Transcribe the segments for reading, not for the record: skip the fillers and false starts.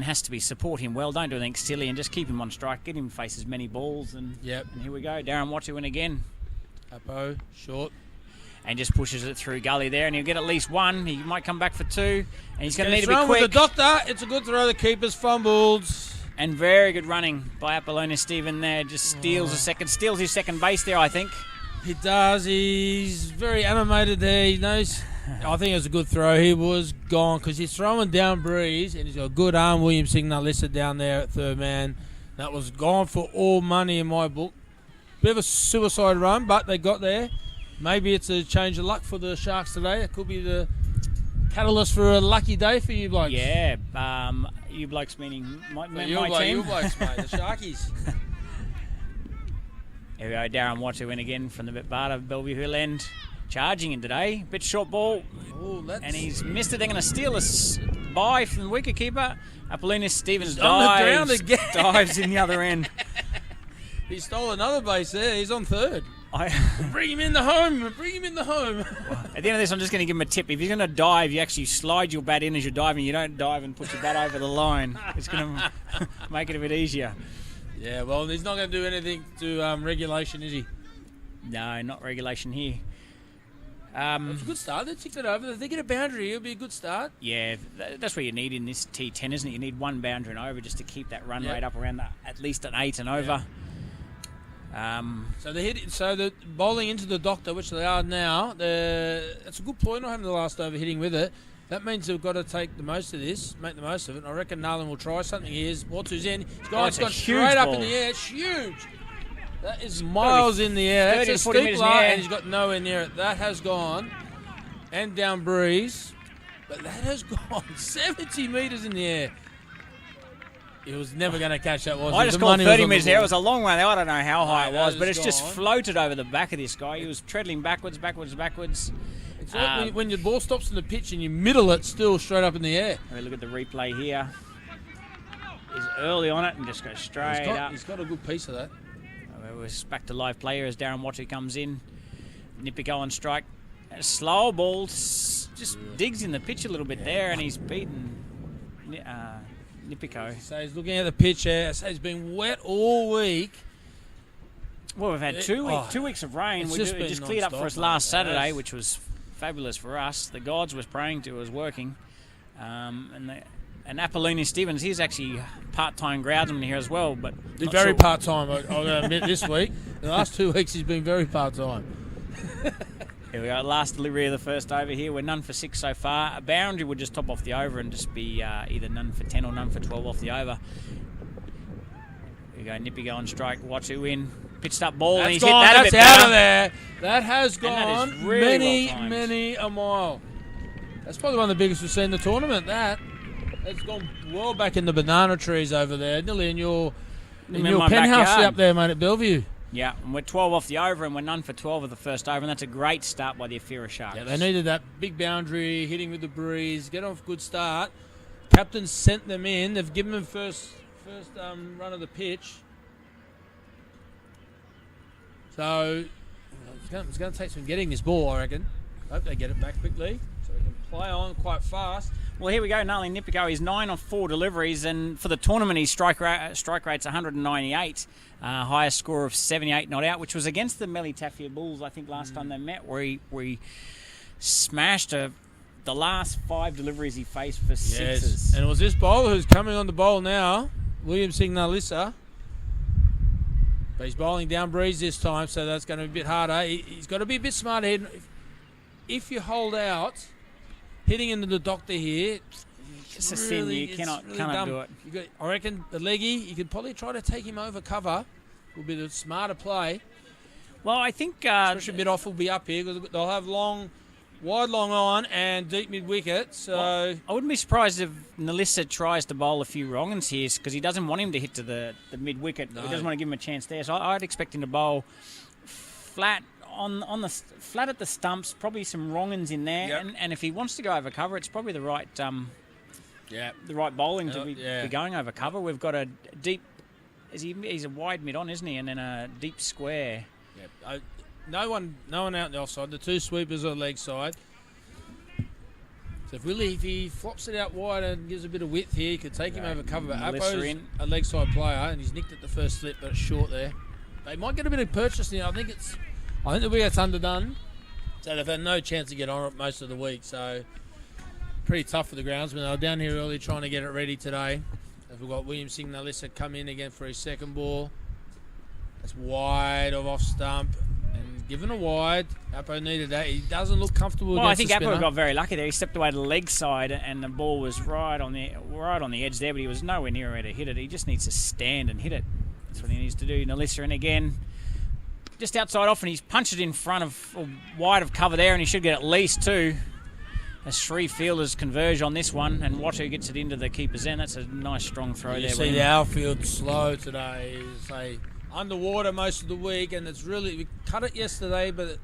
plan has to be support him well. Don't do anything silly and just keep him on strike. Get him to face as many balls. And here we go. Darren Wattu in again. Apo, short. And just pushes it through gully there, and he'll get at least one. He might come back for two, and he's going to need to be quick. With the doctor, it's a good throw. The keeper's fumbled. And very good running by Apollonius Stephen there. Just steals his second base there, I think. He does. He's very animated there. He knows. I think it was a good throw. He was gone because he's throwing down breeze, and he's got a good arm. William Signal listed down there at third man. That was gone for all money in my book. Bit of a suicide run, but they got there. Maybe it's a change of luck for the Sharks today. It could be the catalyst for a lucky day for you blokes. Yeah, you blokes meaning my team. You blokes, mate, the Sharkies. Here we go, Darren Wattu in again from the Bata Bellevue Hill end. Charging in today. Bit short ball. And he's missed it. They're going to steal a bye from the wicketkeeper. Apollonius Stevens dives in the other end. He stole another base there. He's on third. Bring him in the home. At the end of this, I'm just going to give him a tip. If you're going to dive, you actually slide your bat in as you're diving. You don't dive and put your bat over the line. It's going to make it a bit easier. Yeah, well, he's not going to do anything to regulation, is he? No, not regulation here. It's a good start. They ticked it over. If they get a boundary, it'll be a good start. Yeah, that's what you need in this T10, isn't it? You need one boundary and over just to keep that run rate up around at least an 8 and over. Yeah. So the bowling into the doctor, which they are now. That's a good point. Not having the last over hitting with it. That means they've got to take the most of this, make the most of it. I reckon Narlan will try something here. Wattu's in. It's gone straight up in the air. It's huge. That is miles in the air. That's a steep line, and he's got nowhere near it. That has gone. And down breeze. But that has gone 70 metres in the air. He was never going to catch that, was he? I just called 30 metres there. It was a long way. I don't know how high it was, but it's just floated over the back of this guy. He was treadling backwards. It's like when your ball stops in the pitch and you middle it still straight up in the air. Have a look at the replay here. He's early on it and just goes straight up. He's got a good piece of that. We're back to live player as Darren Wattu comes in. Nipico on strike. A slow ball just digs in the pitch a little bit there, and he's beaten Nipico. So he's looking at the pitch there. So it's been wet all week. Well, we've had two weeks of rain. It just cleared up for us last Saturday, which was fabulous for us. The gods was praying to was working. And Apollonius Stevens, he's actually part-time groundsman here as well. But he's very part-time, I'll admit, this week. The last 2 weeks he's been very part-time. Here we go, last delivery of the first over here. We're none for 6 so far. A boundary would just top off the over and just be either none for 10 or none for 12 off the over. Here we go, Nippy go on strike, Wattu in. Pitched up ball, and he's hit that a bit better. That's out of there. That has gone that really many a mile. That's probably one of the biggest we've seen in the tournament, that. It's gone well back in the banana trees over there, nearly in your penthouse up there, mate, at Bellevue. Yeah, and we're 12 off the over, and we're none for 12 of the first over, and that's a great start by the IFIRA Sharks. Yeah, they needed that big boundary, hitting with the breeze, get off a good start. Captain sent them in. They've given them first run of the pitch. So it's going to take some getting this ball, I reckon. Hope they get it back quickly so we can play on quite fast. Well, here we go. Narlan Nipico is 9 off 4 deliveries, and for the tournament, his strike rate's 198. Highest score of 78 not out, which was against the Melitafia Bulls, I think, last time they met, where he smashed the last 5 deliveries he faced for sixes. And it was this bowler who's coming on the bowl now, William Signalissa. But he's bowling down breeze this time, so that's going to be a bit harder. He's got to be a bit smarter here. If you hold out, hitting into the doctor here, it's a sin. You cannot do it. I reckon the leggy, you could probably try to take him over cover. Will be the smarter play. Well, I think especially a bit off will be up here because they'll have wide long on and deep mid wicket. So I wouldn't be surprised if Nalissa tries to bowl a few wrong uns here because he doesn't want him to hit to the mid wicket. No. He doesn't want to give him a chance there. So I'd expect him to bowl flat on the flat at the stumps. Probably some wrong uns in there. Yep. And if he wants to go over cover, it's probably the right the right bowling to be going over cover. We've got a deep. He's a wide mid on, isn't he? And then a deep square. No one out in the offside. The 2 sweepers on the leg side. So if he flops it out wide and gives a bit of width here, he could take him over cover. But Melissa Apo's in. a leg side player, and he's nicked at the first slip, but it's short there. They might get a bit of purchase now. I think the wicket's underdone. So they've had no chance to get on it most of the week. So pretty tough for the groundsmen. They were down here early trying to get it ready today. As we've got William Singh Nalissa come in again for his second ball. That's wide off stump. And given a wide, Apo needed that. He doesn't look comfortable Well, I against think the spinner. Apo got very lucky there. He stepped away to the leg side, and the ball was right on the edge there, but he was nowhere near where to hit it. He just needs to stand and hit it. That's what he needs to do. Nalissa in again. Just outside off, and he's punched it in front of, or wide of cover there, and he should get at least two. As three fielders converge on this one, and Vanuatu gets it into the keeper's end. That's a nice strong throw there. You see the outfield slow today. It's underwater most of the week, and it's really, we cut it yesterday, but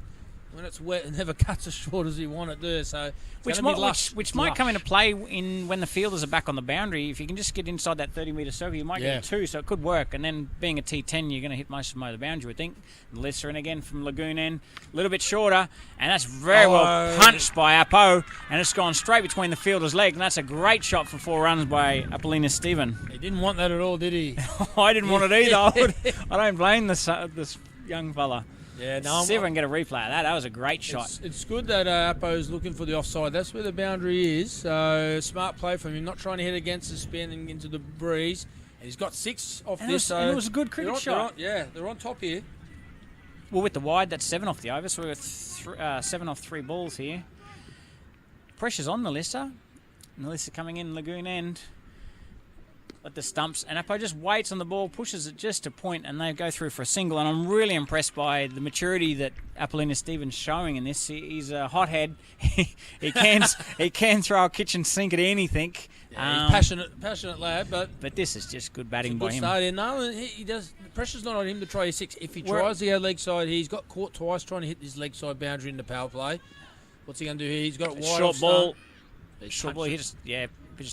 when it's wet, it never cuts as short as you want it to. So which might come into play when the fielders are back on the boundary. If you can just get inside that 30-metre circle, you might get two, so it could work. And then being a T10, you're going to hit most of the boundary, I would think. Lesser in again from Lagoon end, a little bit shorter, and that's very well punched by Apo, and it's gone straight between the fielder's legs, and that's a great shot for 4 runs by Apollina Stephen. He didn't want that at all, did he? I didn't want it either. I don't blame this young fella. Yeah, no. See if I can get a replay of that. That was a great shot. It's good that Apo's looking for the offside. That's where the boundary is. So smart play from him, not trying to hit against the spin and into the breeze. And he's got 6 off this. And it was a good cricket shot. They're on top here. Well, with the wide, that's 7 off the over, so we're 7 off 3 balls here. Pressure's on Nalissa. Nalissa coming in Lagoon end. At the stumps, and Apo just waits on the ball, pushes it just to point, and they go through for a single. And I'm really impressed by the maturity that Apollina Stephen's showing in this. He's a hothead. he can throw a kitchen sink at anything. Yeah, he's passionate lad, but this is just good batting by him. Start in. No, he does. The pressure's not on him to try his 6. If he tries the leg side, he's got caught twice trying to hit this leg side boundary in the power play. What's he going to do here? He's got a wide short ball. Short ball. He just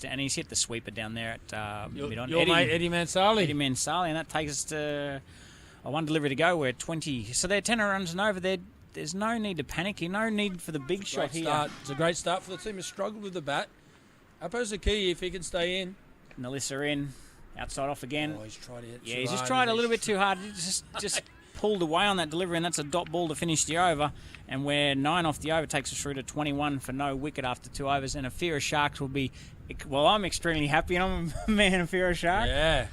and he's hit the sweeper down there at mid-on. Your mate Eddie Mansali. Eddie Mansali, and that takes us to a 1 delivery to go. We're 20. So they're 10 runs and over. There's no need to panic here. No need for the big shot here. It's a great start for the team. Has struggled with the bat. Apo's the key if he can stay in. Nalissa in. Outside off again. Oh, he's tried to hit he's just tried a little bit too hard. Just pulled away on that delivery, and that's a dot ball to finish the over. And we're 9 off the over, takes us through to 21 for no wicket after 2 overs. And IFIRA Sharks will be... Well, I'm extremely happy, and I'm a man IFIRA Shark. Yeah.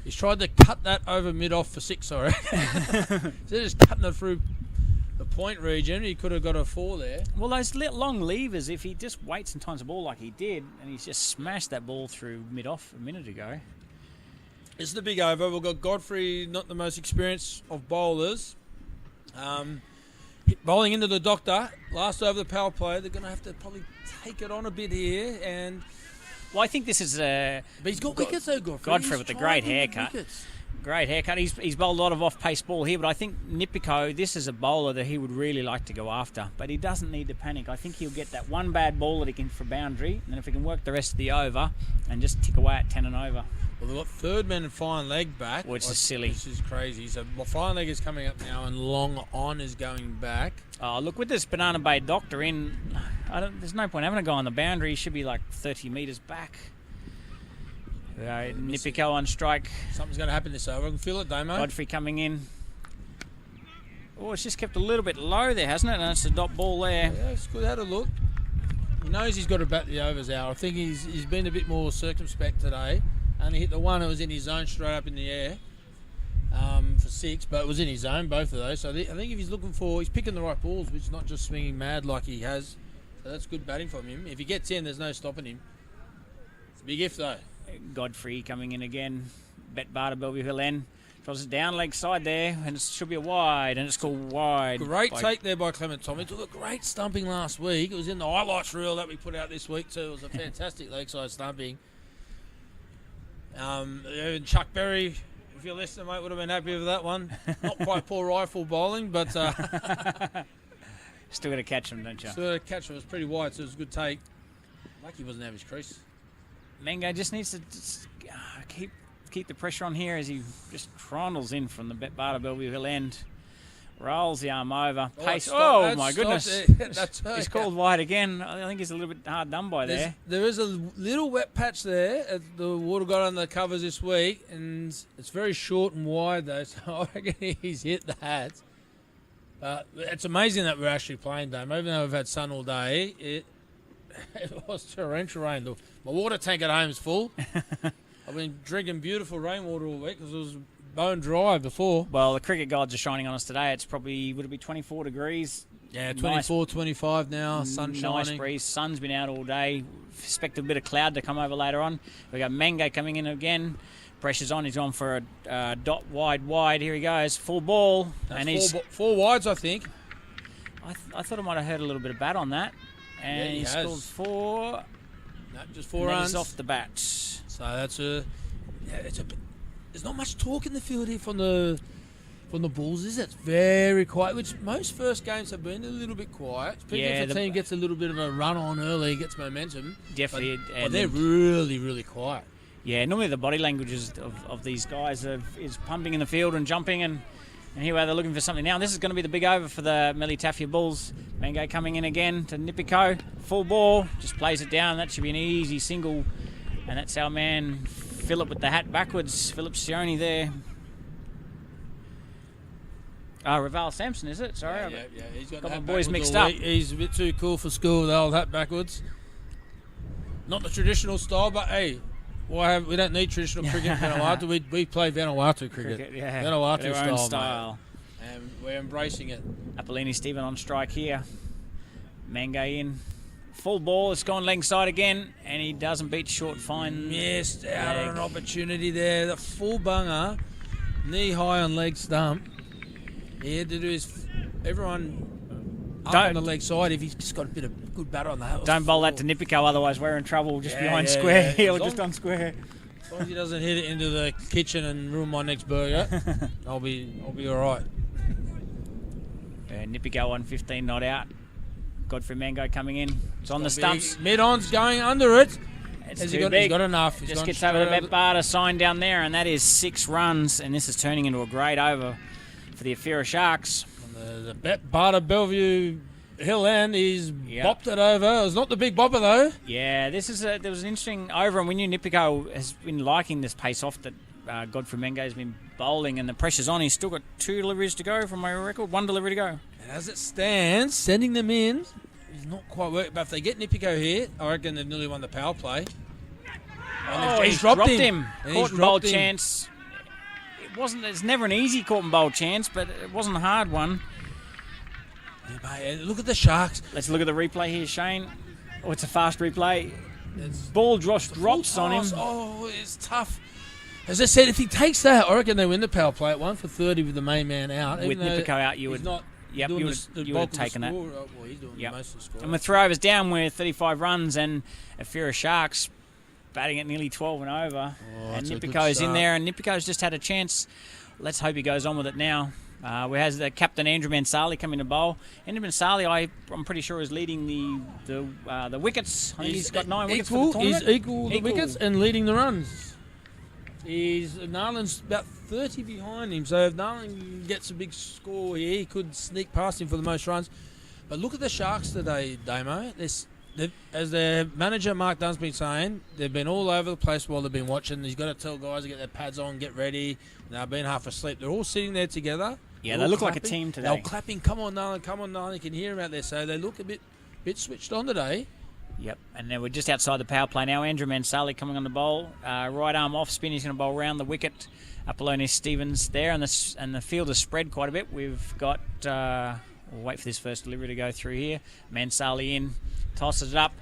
He's tried to cut that over mid-off for 6, sorry. Instead of just cutting it through the point region, he could have got a 4 there. Well, those long levers, if he just waits and times the ball like he did, and he's just smashed that ball through mid-off a minute ago. This is the big over. We've got Godfrey, not the most experienced of bowlers. Bowling into the doctor. Last over the power play. They're going to have to probably take it on a bit here. And well, I think this is but he's got wickets though, Godfrey. Godfrey with a great haircut. Great haircut. He's bowled a lot of off-pace ball here, but I think Nipiko, this is a bowler that he would really like to go after. But he doesn't need to panic. I think he'll get that one bad ball that he can for boundary, and then if he can work the rest of the over and just tick away at 10 and over. Well, they've got third man and fine leg back. Which is silly. This is crazy. So fine leg is coming up now, and long on is going back. Oh, look, with this Banana Bay doctor in, there's no point having a guy on the boundary. He should be like 30 metres back. Nipiko on strike. Something's going to happen this over. I can feel it, Damo. Godfrey coming in. Oh, it's just kept a little bit low there, hasn't it? And it's a dot ball there. Yeah, it's good. Had a look. He knows he's got to bat the overs out. I think he's been a bit more circumspect today. Only hit the one that was in his zone straight up in the air for 6, but it was in his zone, both of those. So I think if he's looking for, he's picking the right balls, which is not just swinging mad like he has. So that's good batting from him. If he gets in, there's no stopping him. It's a big if though. Godfrey coming in again. Bet Barter, Bellevue Hill end. Throws it down leg side there, and it should be a wide, and it's called wide. Great take there by Clement Tommy. Took a great stumping last week. It was in the highlights reel that we put out this week too. It was a fantastic leg side stumping. Even Chuck Berry, if you're listening, mate, would have been happy with that one. Not quite poor rifle bowling, but still got to catch him, don't you? Still got to catch him. It was pretty wide, so it was a good take. Lucky he wasn't out of his crease. Mango just needs to keep the pressure on here as he just trundles in from the Bet Barter Bellevue Hill end. Rolls the arm over. Pace. Oh, Oh, my goodness. That's He's called wide again. I think he's a little bit hard done by there. There is a little wet patch there. The water got under the covers this week, and it's very short and wide, though, so I reckon he's hit that. It's amazing that we're actually playing, Dame. Even though we've had sun all day, it was torrential rain. My water tank at home is full. I've been drinking beautiful rainwater all week because it was bone dry before. Well, the cricket gods are shining on us today. It's probably, would it be 24 degrees? Yeah, 24, 25 now, sun shining. Nice breeze. Sun's been out all day. Expect a bit of cloud to come over later on. We got Mango coming in again. Pressure's on. He's on for a dot wide. Here he goes. Full ball. That's and he's four wides, I think. I thought I might have heard a little bit of bat on that. And he he has. scored 4. No, just 4 and runs. he's off the bat. So that's there's not much talk in the field here from the Bulls, is it? It's very quiet, which most first games have been a little bit quiet. If the team gets a little bit of a run on early, gets momentum. Definitely. But they're really, really quiet. Yeah, normally the body language of these guys is pumping in the field and jumping, and here they're looking for something now. And this is going to be the big over for the Melitafia Bulls. Mango coming in again to Nipiko. Full ball, just plays it down. That should be an easy single. And that's our man Philip with the hat backwards. Philip Sione there. Raval Sampson, is it? Sorry. Yeah. He's got the hat boys backwards mixed all up. week. He's a bit too cool for school with the old hat backwards. Not the traditional style, but hey, we don't need traditional cricket in Vanuatu. We play Vanuatu cricket. Yeah. Vanuatu Their own style. And we're embracing it. Apollini Stephen on strike here. Mango in. Full ball. It's gone leg side again, and he doesn't beat short fine. Missed out on an opportunity there. The full bunger, knee high on leg stump. He had to do everyone up on the leg side if he's just got a bit of good batter on that. Don't bowl that to Nipiko, otherwise we're in trouble just behind square. Or just on square. As long as he doesn't hit it into the kitchen and ruin my next burger, I'll be all right. Nipiko 115 not out. Godfrey Mango coming in. It's on the stumps. Mid-on's going under it. He's got enough. Just gets over the Met bar to sign down there, and that is 6 runs, and this is turning into a great over for the IFIRA Sharks. The Bet Barter Bellevue Hill End, he's bopped it over. It was not the big bopper though. Yeah, there was an interesting over, and we knew Nipiko has been liking this pace off that Godfrey Mango has been bowling, and the pressure's on. He's still got 2 deliveries to go from my record, 1 delivery to go. And as it stands, sending them in is not quite working. But if they get Nipiko here, I reckon they've nearly won the power play. Oh, he's dropped him. Caught and bowl chance. It's never an easy caught and bowl chance, but it wasn't a hard one. Yeah, mate, look at the Sharks. Let's look at the replay here, Shane. Oh, it's a fast replay. Ball drops on him. Oh, it's tough. As I said, if he takes that, I reckon they win the power play at 1 for 30 with the main man out. With Nipiko out, you would. Yep, you would have taken that. Well, he's doing most of the score. And with 3 overs down with 35 runs, and IFIRA Sharks batting at nearly 12 and over. And Nipiko's in there, and Nipiko's just had a chance. Let's hope he goes on with it now. We have the captain Andrew Mansali coming to bowl. Andrew Mansali, I'm pretty sure, is leading the wickets. I think he's got 9 wickets for the tournament. He's equal the wickets and leading the runs. Narlan's about 30 behind him, so if Narlan gets a big score here, he could sneak past him for the most runs. But look at the Sharks today, Damo. As their manager Mark Dunn's been saying, they've been all over the place while they've been watching. He's got to tell guys to get their pads on, get ready. They've been half asleep. They're all sitting there together. Yeah, they look like a team today. They're clapping, come on, Narlan. You can hear him out there. So they look a bit switched on today. Yep, and then we're just outside the power play now. Andrew Mansali coming on the bowl. Right arm off spin. He's going to bowl round the wicket. Apollonis Stevens there, and the field has spread quite a bit. We've got... we'll wait for this first delivery to go through here. Mansali in, tosses it up.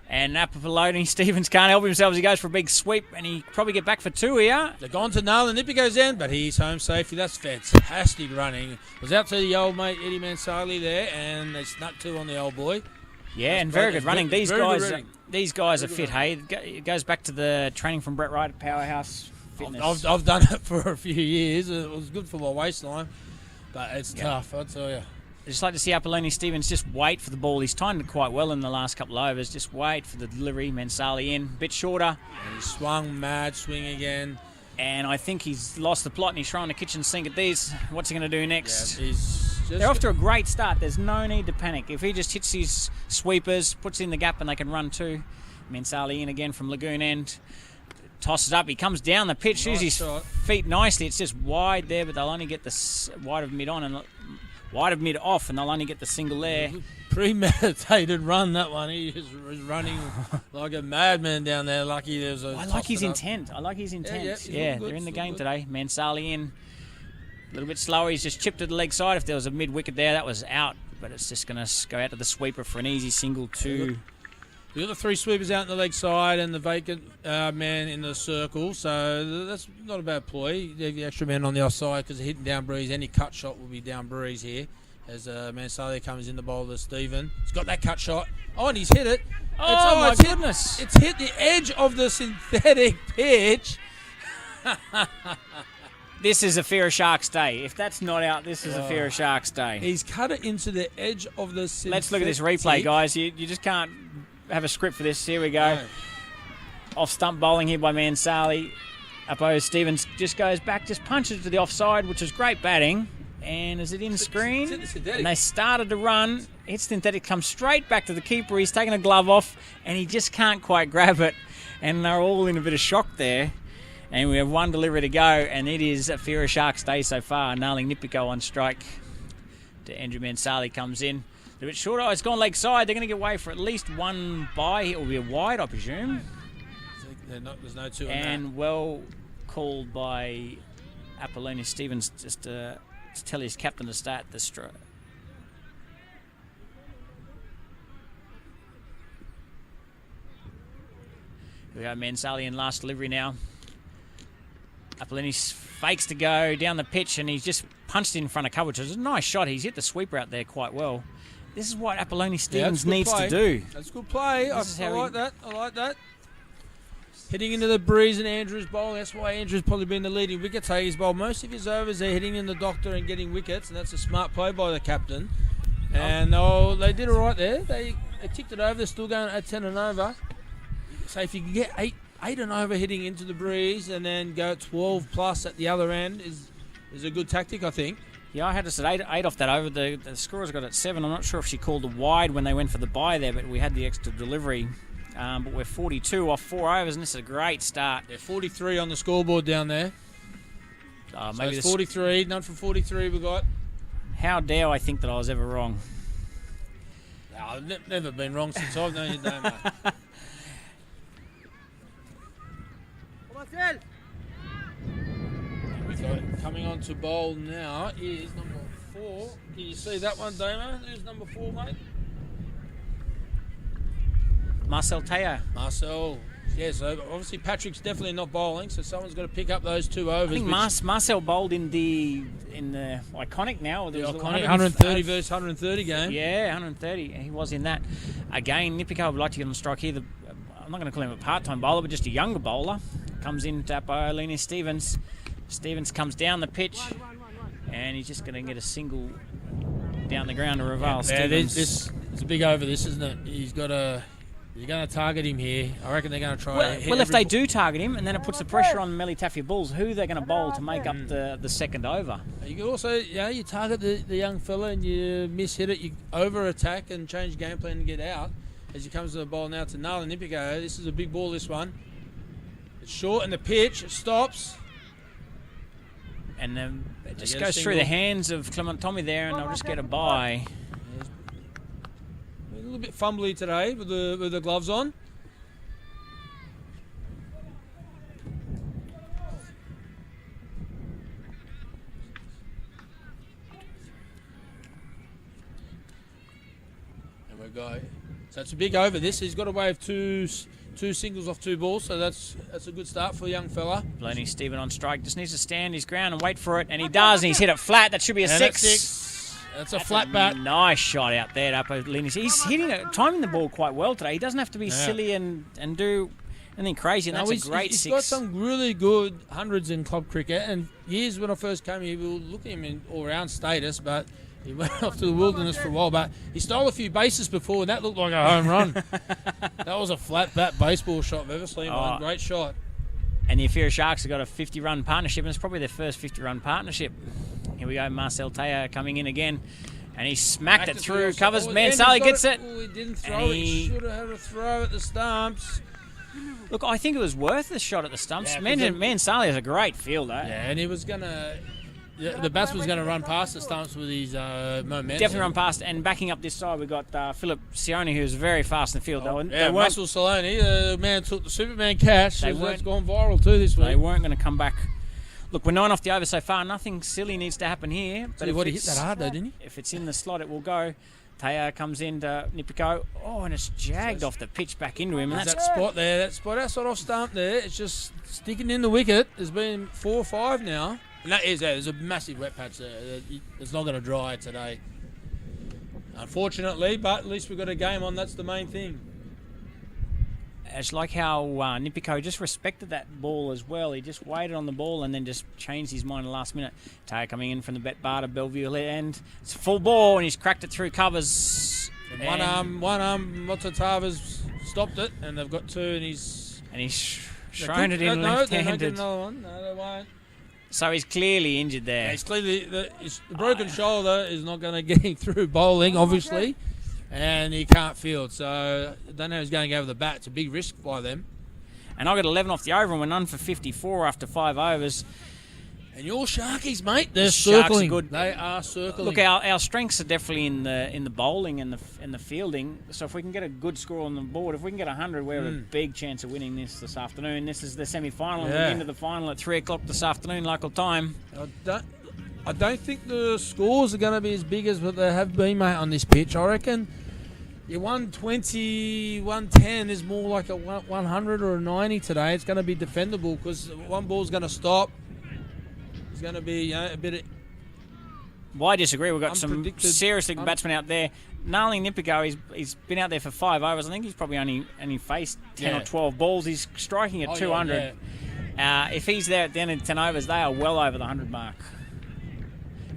And Apollonis Stevens can't help himself as he goes for a big sweep, and he probably get back for 2 here. They're gone to Narlan. Nippy goes in, but he's home safely. That's fantastic running. Was out to the old mate Eddie Mansali there, and they snuck 2 on the old boy. Yeah, and very good running. These guys are fit, hey? It goes back to the training from Brett Wright at Powerhouse Fitness. I've done it for a few years. It was good for my waistline, but it's tough, I tell you. I just like to see Apollonis Stevens just wait for the ball. He's timed it quite well in the last couple of overs. Just wait for the delivery. Mansali in, bit shorter. And he swung, mad swing again. And I think he's lost the plot and he's throwing the kitchen sink at these. What's he going to do next? Yeah, he's They're off to a great start. There's no need to panic. If he just hits his sweepers, puts in the gap, and they can run too. Mansali in again from Lagoon End. Tosses up. He comes down the pitch, shoots his feet nicely. It's just wide there, but they'll only get the wide of mid on and wide of mid off, and they'll only get the single there. Premeditated run, that one. He was running like a madman down there. Lucky there was a. I like his intent. Yeah, they're in the game today. Mansali in. A little bit slower. He's just chipped to the leg side. If there was a mid wicket there, that was out. But it's just going to go out to the sweeper for an easy single two. We've got the three sweepers out on the leg side and the vacant man in the circle. So that's not a bad ploy. The extra man on the offside because they're hitting down breeze. Any cut shot will be down breeze here. As Mansali comes in the bowl to Stephen. He's got that cut shot. Oh, and he's hit it. My goodness. It's hit the edge of the synthetic pitch. This is IFIRA Sharks Day. If that's not out, this is IFIRA Sharks Day. He's cut it into the edge of the synthetic. Let's look at this replay, guys. You just can't have a script for this. Here we go. No. Off stump bowling here by Mansali. Opposed Stevens just goes back, just punches to the offside, which is great batting. And is it in screen? And they started to run. Hits synthetic, comes straight back to the keeper. He's taken a glove off, and he just can't quite grab it. And they're all in a bit of shock there. And we have one delivery to go, and it is IFIRA Sharks Day so far. Narling Nipiko on strike. To Andrew Mansali comes in. A bit shorter. Oh, it's gone leg side. They're going to get away for at least one bye. It will be a wide, I presume. There's no two on that. And well called by Apollonia Stevens just to tell his captain to start the stroke. We have Mansali in last delivery now. Apollonia fakes to go down the pitch, and he's just punched in front of cover, which is a nice shot. He's hit the sweeper out there quite well. This is what Apollonia Stevens needs to do. That's a good play. I like that. Hitting into the breeze and Andrew's bowl. That's why Andrew's probably been the leading wicket taker. He's bowled most of his overs. They're hitting in the doctor and getting wickets, and that's a smart play by the captain. And they did all right there. They ticked it over. They're still going at 10 and over. So if you can get eight and over hitting into the breeze and then go 12 plus at the other end is a good tactic, I think. Yeah, I had us at eight off that over. The scorers got at 7. I'm not sure if she called a wide when they went for the bye there, but we had the extra delivery. But we're 42 off 4 overs, and this is a great start. They're 43 on the scoreboard down there. Maybe it's 43. None for 43 we got. How dare I think that I was ever wrong? No, I've never been wrong since I've known you, mate. Coming on to bowl now is number 4. Can you see that one, Damo? Who's number 4, mate? Marcel Teo. Marcel. Yeah, so obviously Patrick's definitely not bowling, so someone's got to pick up those 2 overs. I think Marcel bowled in the iconic now. The iconic 130 versus 130 game. Yeah, 130. He was in that. Again, Nipiko would like to get on strike here. I'm not going to call him a part-time bowler, but just a younger bowler. Comes in to Apollonia Stevens. Stevens comes down the pitch, and he's just going to get a single down the ground to Raval Stevens. This is a big over, this, isn't it? You're going to target him here. I reckon they're going to try. Well, if they do target him, and then it puts the pressure on Melly Taffy Bulls, who they're going to bowl to make up the second over. You can also, you target the young fella and you miss-hit it, you over-attack and change game plan and get out. As he comes to the bowl now to Narling Nipiko. This is a big ball, this one. It's short and the pitch, it stops. And then it just goes through the hands of Clement Tommy there, and they'll just get a bye. A little bit fumbly today with the gloves on. There we go. So it's a big over this. He's got away with two singles off 2 balls, so that's a good start for a young fella. Blenny Stephen on strike. Just needs to stand his ground and wait for it, and he does, and he's hit it flat. That should be a 6. That's a flat bat. Nice shot out there, Apollonia. He's hitting it, timing the ball quite well today. He doesn't have to be silly and do anything crazy, and that's a great 6. He's got some really good hundreds in club cricket, and years when I first came here, we were looking at him in all-round status, but he went off to the wilderness for a while, but he stole a few bases before, and that looked like a home run. That was a flat bat baseball shot I've ever seen. Great shot. And the IFIRA Sharks have got a 50-run partnership, and it's probably their first 50-run partnership. Here we go, Marcel Taya coming in again. And he smacked it through, covers. Mansali gets it. Oh, he didn't throw it. He should have had a throw at the stumps. Look, I think it was worth the shot at the stumps. Yeah, Mansali is a great fielder. Yeah, and he was going to... The batsman's going to run past the stumps with his momentum. Definitely run past. And backing up this side, we've got Philip Sione, who's very fast in the field. Russell Saloni, the man took the Superman catch. That's gone viral too this week. They weren't going to come back. Look, we're 9 off the over so far. Nothing silly needs to happen here. But he hit that hard though, didn't he? If it's in the slot, it will go. Taya comes in to Nipiko. Oh, and it's jagged off the pitch back into him. And that spot there, that spot outside off stump there, it's just sticking in the wicket. There's been 4 or 5 now. And that is there's a massive wet patch there. It's not going to dry today, unfortunately, but at least we've got a game on. That's the main thing. It's like how Nipiko just respected that ball as well. He just waited on the ball and then just changed his mind at the last minute. Taya coming in from the Bet Bar to Bellevue end. It's a full ball and he's cracked it through covers. And one arm, Motatava's stopped it, and they've got 2, and he's thrown it in left-handed. Another one. No, they won't. So he's clearly injured there. Yeah, he's clearly the broken shoulder is not going to get him through bowling, obviously, and he can't field. So I don't know who's going to go with the bat. It's a big risk by them. And I got 11 off the over and we're none for 54 after 5 overs. And your Sharkies, mate, they're circling. Good. They are circling. Look, our strengths are definitely in the bowling and the fielding. So if we can get a good score on the board, if we can get 100, we have a big chance of winning this afternoon. This is the semi-final, and we're into the final at 3 o'clock this afternoon local time. I don't think the scores are going to be as big as what they have been, mate, on this pitch. I reckon your 120, 110 is more like a 100 or a 90 today. It's going to be defendable because one ball's going to stop. Going to be a bit of... Well, I disagree. We've got some seriously good batsmen out there. Narling Nipiko, he's been out there for 5 overs. I think he's probably only faced 10 or 12 balls. He's striking at 200. If he's there at the end of 10 overs, they are well over the 100 mark.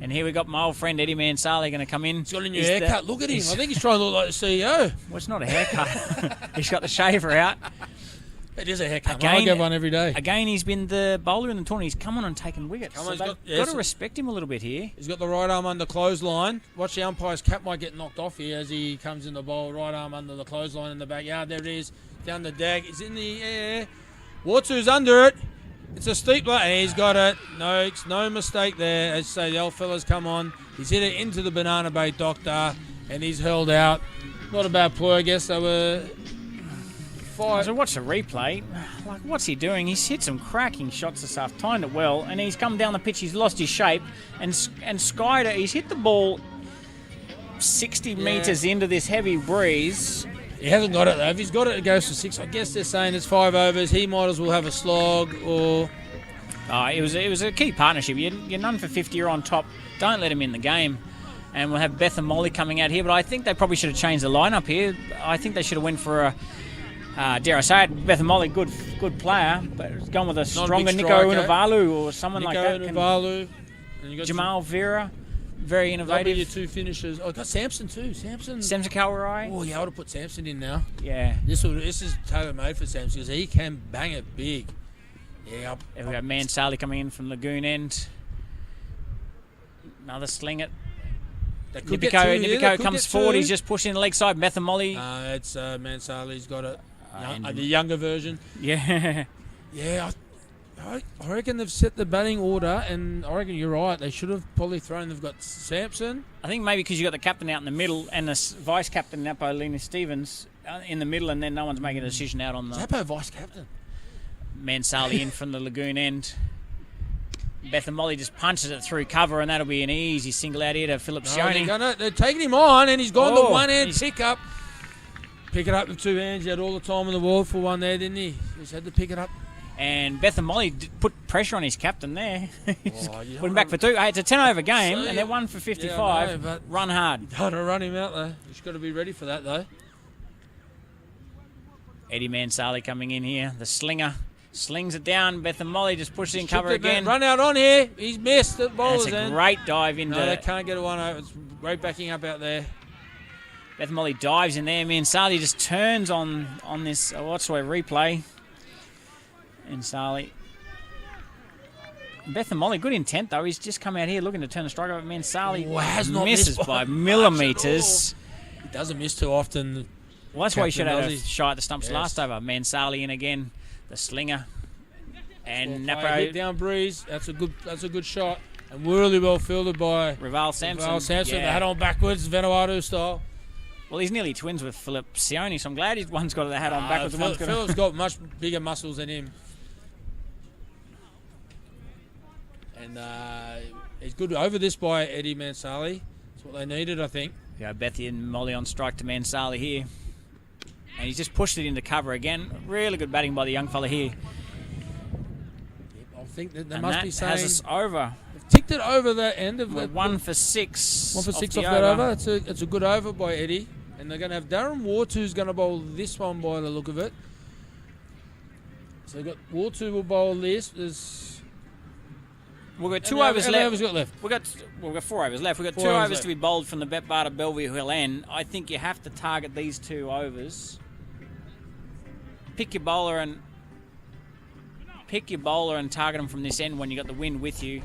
And here we got my old friend Eddie Mansali going to come in. He's got a new haircut. Look at him. I think he's trying to look like the CEO. Well, it's not a haircut. He's got the shaver out. It is a haircut. I get one every day. Again, he's been the bowler in the tournament. He's come on and taken wickets. So got to respect him a little bit here. He's got the right arm under clothesline. Watch the umpire's cap might get knocked off here as he comes in the bowl. Right arm under the clothesline in the backyard. There it is. Down the dag. It's in the air. Watsu's under it. It's a steep line. And he's got it. No mistake there. As I say, the old fella's come on. He's hit it into the Banana Bay Doctor. And he's hurled out. Not a bad ploy, I guess. They were... So watch the replay. Like, what's he doing? He's hit some cracking shots this half, timed it well, and he's come down the pitch. He's lost his shape and skied it. He's hit the ball 60 metres into this heavy breeze. He hasn't got it though. If he's got it, it goes for 6. I guess they're saying it's 5 overs. He might as well have a slog or. It was a key partnership. You're none for 50. You're on top. Don't let him in the game. And we'll have Beth and Molly coming out here. But I think they probably should have changed the lineup here. I think they should have went for a. Dare I say it, Beth and Molly, good player, but it's gone with a stronger Nico Unavalu or someone like that. Unavalu. Jamal Vera, very innovative. Your 2 finishers. Oh, got Samson too. Samson Kalwarai. Oh, yeah, I would have put Samson in now. Yeah. This is tailor-made for Samson because he can bang it big. Yeah. We've got Mansali coming in from Lagoon End. Another sling it. Nipiko comes forward. He's just pushing the leg side. Beth and Molly. It's Mansali's got it. The younger version. Yeah. Yeah, I reckon they've set the batting order, and I reckon you're right. They should have probably thrown. They've got Sampson. I think maybe because you got the captain out in the middle and the vice captain, Napo Stevens, in the middle, and then no one's making a decision out on the... Napo vice captain. Mansali in from the Lagoon End. Beth and Molly just punches it through cover, and that'll be an easy single out here to Philip Sione. They're taking him on, and he's gone to one-hand pick-up. Pick it up with 2 hands. He had all the time in the world for one there, didn't he? He just had to pick it up. And Beth and Molly put pressure on his captain there. Put him back for 2. Hey, it's a 10-over game, and they're 1 for 55. But run hard. You don't want to run him out, though. You've got to be ready for that, though. Eddie Mansali coming in here. The slinger slings it down. Beth and Molly just pushes in cover again. Run out on here. He's missed the bowler's end. It's a great dive into... No, they can't get a 1-over. It's great backing up out there. Beth and Molly dives in there. Mansali just turns on this. Watch the replay. Mansali. Beth and Molly, good intent though. He's just come out here looking to turn the strike over. Mansali misses by millimetres. He doesn't miss too often. Well, that's why he should have had a shot at the stumps last over. Mansali in again, the slinger. And Napo hit down breeze. That's a good shot. And really well fielded by Raval Sampson. Raval Sampson, the hat on backwards, Vanuatu style. Well, he's nearly twins with Philip Sione, so I'm glad one's got the hat on backwards. Philip's got much bigger muscles than him. And he's good over this by Eddie Mansali. That's what they needed, I think. Yeah, Bethy and Molly on strike to Mansali here. And he's just pushed it into cover again. Really good batting by the young fella here. I think that they and must that be saying... has us over. They've ticked it over the end of the... 1 for 6. 1 for 6 off that over. It's a good over by Eddie. And they're going to have Darren Wartu who's going to bowl this one by the look of it. So they've got Wartu will bowl this. We've got 2 overs left. Overs got left? We've got 4 overs left. We've got 2 overs to be bowled from the Bet-Bar to Bellevue Hill End. I think you have to target these 2 overs. Pick your bowler and target them from this end when you got the wind with you.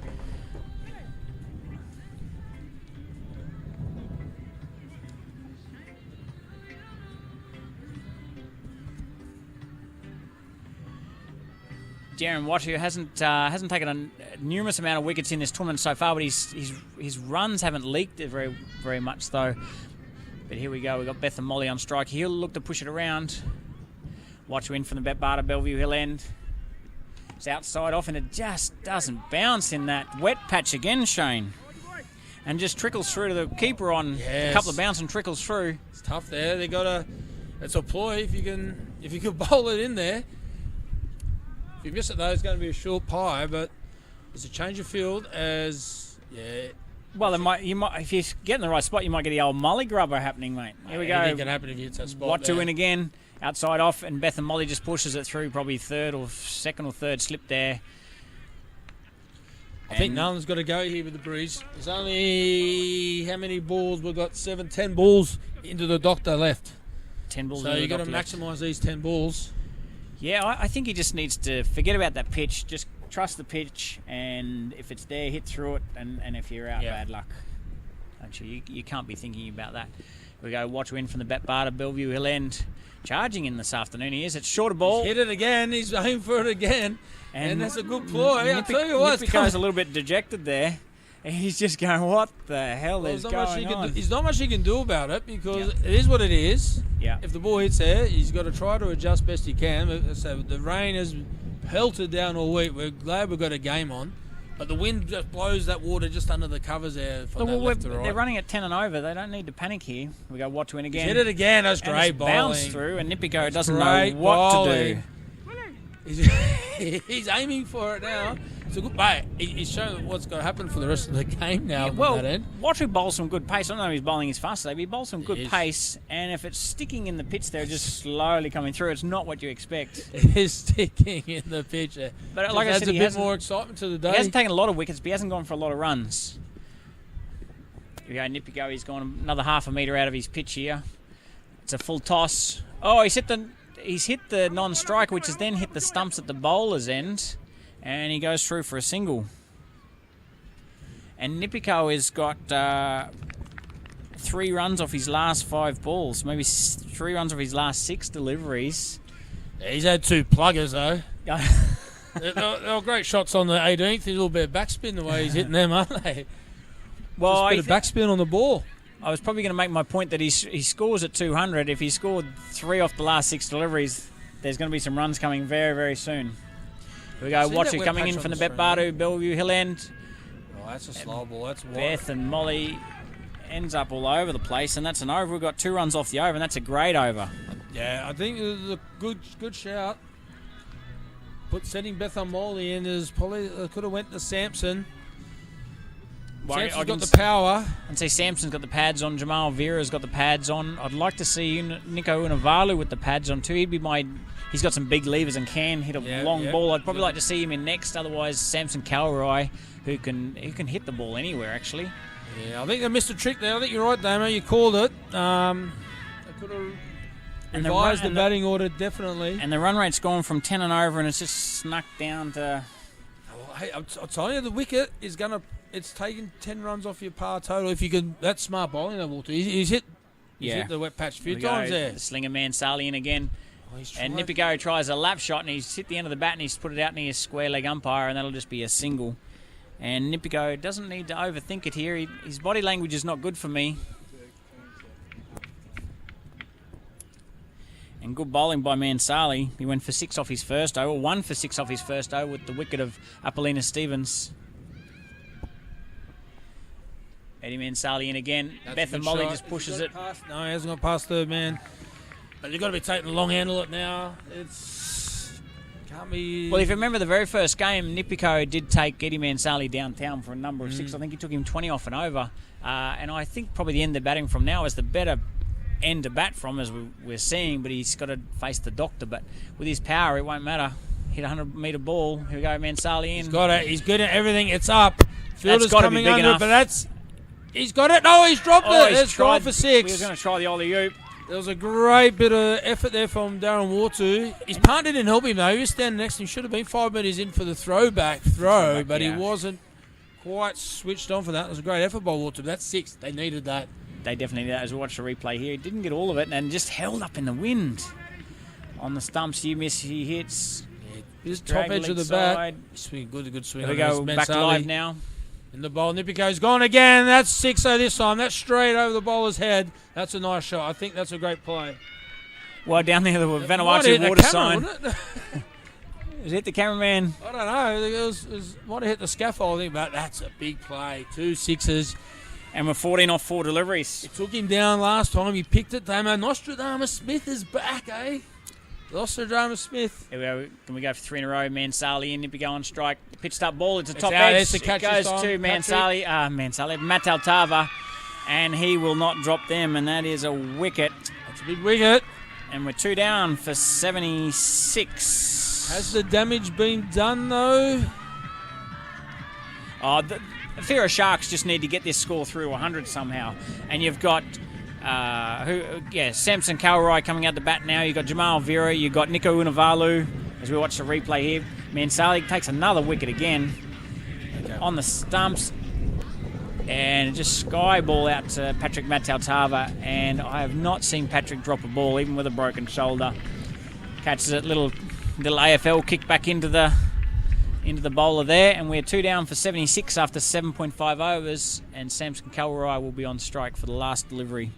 Darren Watt, hasn't taken a numerous amount of wickets in this tournament so far, but his runs haven't leaked very, very much though. But here we go. We've got Beth and Molly on strike. He'll look to push it around. Watch in from the Bet-Bar to Bellevue Hill End. It's outside off, and it just doesn't bounce in that wet patch again, Shane. And just trickles through to the keeper on a couple of bounce and trickles through. It's tough there. They got it's a ploy if you can bowl it in there. If you miss it though, it's going to be a short pie, but it's a change of field Well, you might if you get in the right spot, you might get the old molly grubber happening, mate. Here we go. Anything can happen if you hit that spot. Wattu in again, outside off, and Beth and Molly just pushes it through, probably second or third slip there. I think Nolan's got to go here with the breeze. There's only how many balls? We've got 10 balls into the doctor left. 10 balls. So you've got to maximise these 10 balls. Yeah, I think he just needs to forget about that pitch. Just trust the pitch, and if it's there, hit through it, and if you're out, bad luck. Don't you? You can't be thinking about that. We go watch win from the Bet-Bar to Bellevue Hill End. Charging in this afternoon, he is. It's shorter ball. He's hit it again. He's aimed for it again. And that's a good ploy. I'll tell you what. Nipico's a little bit dejected there. And he's just going, what the hell is going on? There's not much he can do about it because it is what it is. Yeah. If the ball hits there, he's got to try to adjust best he can. So the rain has pelted down all week. We're glad we've got a game on. But the wind just blows that water just under the covers there from that left to right. They're running at 10 and over. They don't need to panic here. We go watch win again. He's hit it again. That's great bowling. Bounce through, and Nipico doesn't know what to do. He's aiming for it now. It's a good bait. He's shown what's going to happen for the rest of the game now. Yeah, well, Wattu bowls some good pace. I don't know if he's bowling as fast today, but he bowls some good pace. And if it's sticking in the pitch there, just slowly coming through, it's not what you expect. It is sticking in the pitch. But like I said, he adds a bit more excitement to the day. He hasn't taken a lot of wickets, but he hasn't gone for a lot of runs. Here we go, Nipico. He's gone another half a metre out of his pitch here. It's a full toss. Oh, he's hit the non-strike, which has then hit the stumps at the bowler's end. And he goes through for a single. And Nipico has got 3 runs off his last 5 balls. Maybe 3 runs off his last 6 deliveries. Yeah, he's had 2 pluggers, though. They're great shots on the 18th. A little bit of backspin the way he's hitting them, aren't they? Well, just a bit of backspin on the ball. I was probably going to make my point that he scores at 200. If he scored 3 off the last 6 deliveries, there's going to be some runs coming very, very soon. Here we go, Wattu coming in from the Bet-Bar to Bellevue Hill End. Oh, that's a slow ball. That's wide. Beth and Molly ends up all over the place, and that's an over. We've got 2 runs off the over, and that's a great over. Yeah, I think it was a good shout. Setting Beth and Molly in is probably could have went to Sampson. Sampson's got the power. And see Sampson's got the pads on. Jamal Vera's got the pads on. I'd like to see Nico Unavalu with the pads on too. He's got some big levers and can hit a long ball. I'd probably like to see him in next. Otherwise, Samson Calroy, who can hit the ball anywhere actually. Yeah, I think they missed a trick there. I think you're right, Damo. You called it. They could have And Revise the batting order, definitely. And the run rate's gone from 10 and over, and it's just snuck down to... Well, hey, I'll tell you, the wicket is going to... It's taking 10 runs off your par total. If you can... That's smart bowling, though, Walter. He's hit the wet patch a few times there. Slinger Mansali in again. And Nipiko tries a lap shot, and he's hit the end of the bat, and he's put it out near his square leg umpire, and that'll just be a single. And Nipiko doesn't need to overthink it here. His body language is not good for me. And good bowling by Mansali. He went for 6 off his first over, 1 for 6 off his first over with the wicket of Apollina Stevens. Eddie Mansali in again. Betha Molly just pushes it. No, he hasn't got past third man. But you've got to be taking the long handle it now. Can't be... Well, if you remember the very first game, Nipiko did take Eddie Mansali downtown for a number of 6. I think he took him 20 off and over. And I think probably the end of batting from now is the better end to bat from, as we're seeing, but he's got to face the doctor. But with his power, it won't matter. Hit a 100-metre ball. Here we go, Mansali in. He's got it. He's good at everything. It's up. Fielder's coming under enough. It, but that's... He's got it. No, he's dropped it. It's gone for 6. He was going to try the alley-oop. There was a great bit of effort there from Darren Waterloo. His partner didn't help him, though. He was standing next to him. Should have been 5 metres in for the throwback throw, but he wasn't quite switched on for that. It was a great effort by Waterloo. That's 6. They needed that. They definitely did that. As we watch the replay here, he didn't get all of it and just held up in the wind. On the stumps, he hits. His top edge of the bat. Swing, good swing. Here we go, back live now. In the bowl, Nipiko's gone again. That's 6 this time. That's straight over the bowler's head. That's a nice shot. I think that's a great play. Well, down there, the Vanuatu water sign. Is it the cameraman? I don't know. It might have hit the scaffolding, but that's a big play. 2 6s. And we're 14 off 4 deliveries. It took him down last time. He picked it. Damo Nostradamus Smith is back, eh? Nostradamus Smith. Here we go. Can we go for 3 in a row? Mansali and Nipiko on strike. Pitched up ball. It's a top out. edge. It goes to Mansali. Matt Altava. And he will not drop them. And that is a wicket. That's a big wicket. And we're 2 down for 76. Has the damage been done, though? The IFIRA Sharks just need to get this score through 100 somehow. And you've got... Samson Kalroy coming out the bat now. You've got Jamal Vera, you've got Nico Unavalu as we watch the replay here. Mansali takes another wicket again on the stumps and just sky ball out to Patrick Mataltava, and I have not seen Patrick drop a ball even with a broken shoulder. Catches it, little AFL kick back into the bowler there, and we're 2 down for 76 after 7.5 overs, and Samson Kalroy will be on strike for the last delivery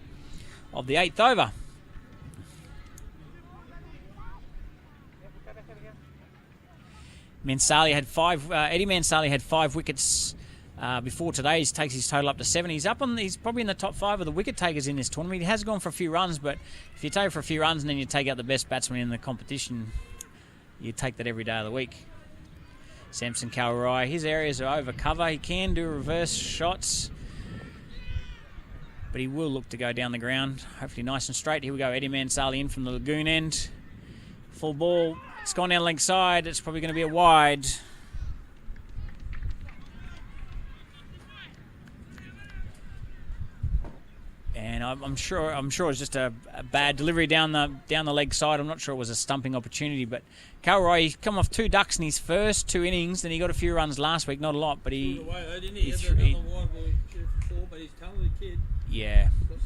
of the 8th over. Eddie Mansali had 5 wickets before today. He takes his total up to 7. He's probably in the top 5 of the wicket takers in this tournament. He has gone for a few runs, but if you take for a few runs and then you take out the best batsman in the competition, you take that every day of the week. Samson Kalroy, his areas are over cover. He can do reverse shots, but he will look to go down the ground, hopefully nice and straight. Here we go, Eddie Mansali in from the lagoon end. Full ball, it's gone down leg side. It's probably going to be a wide. And I'm sure it's just a bad delivery down the leg side. I'm not sure it was a stumping opportunity, but Kalroy, he's come off 2 ducks in his first 2 innings. Then he got a few runs last week, not a lot, but he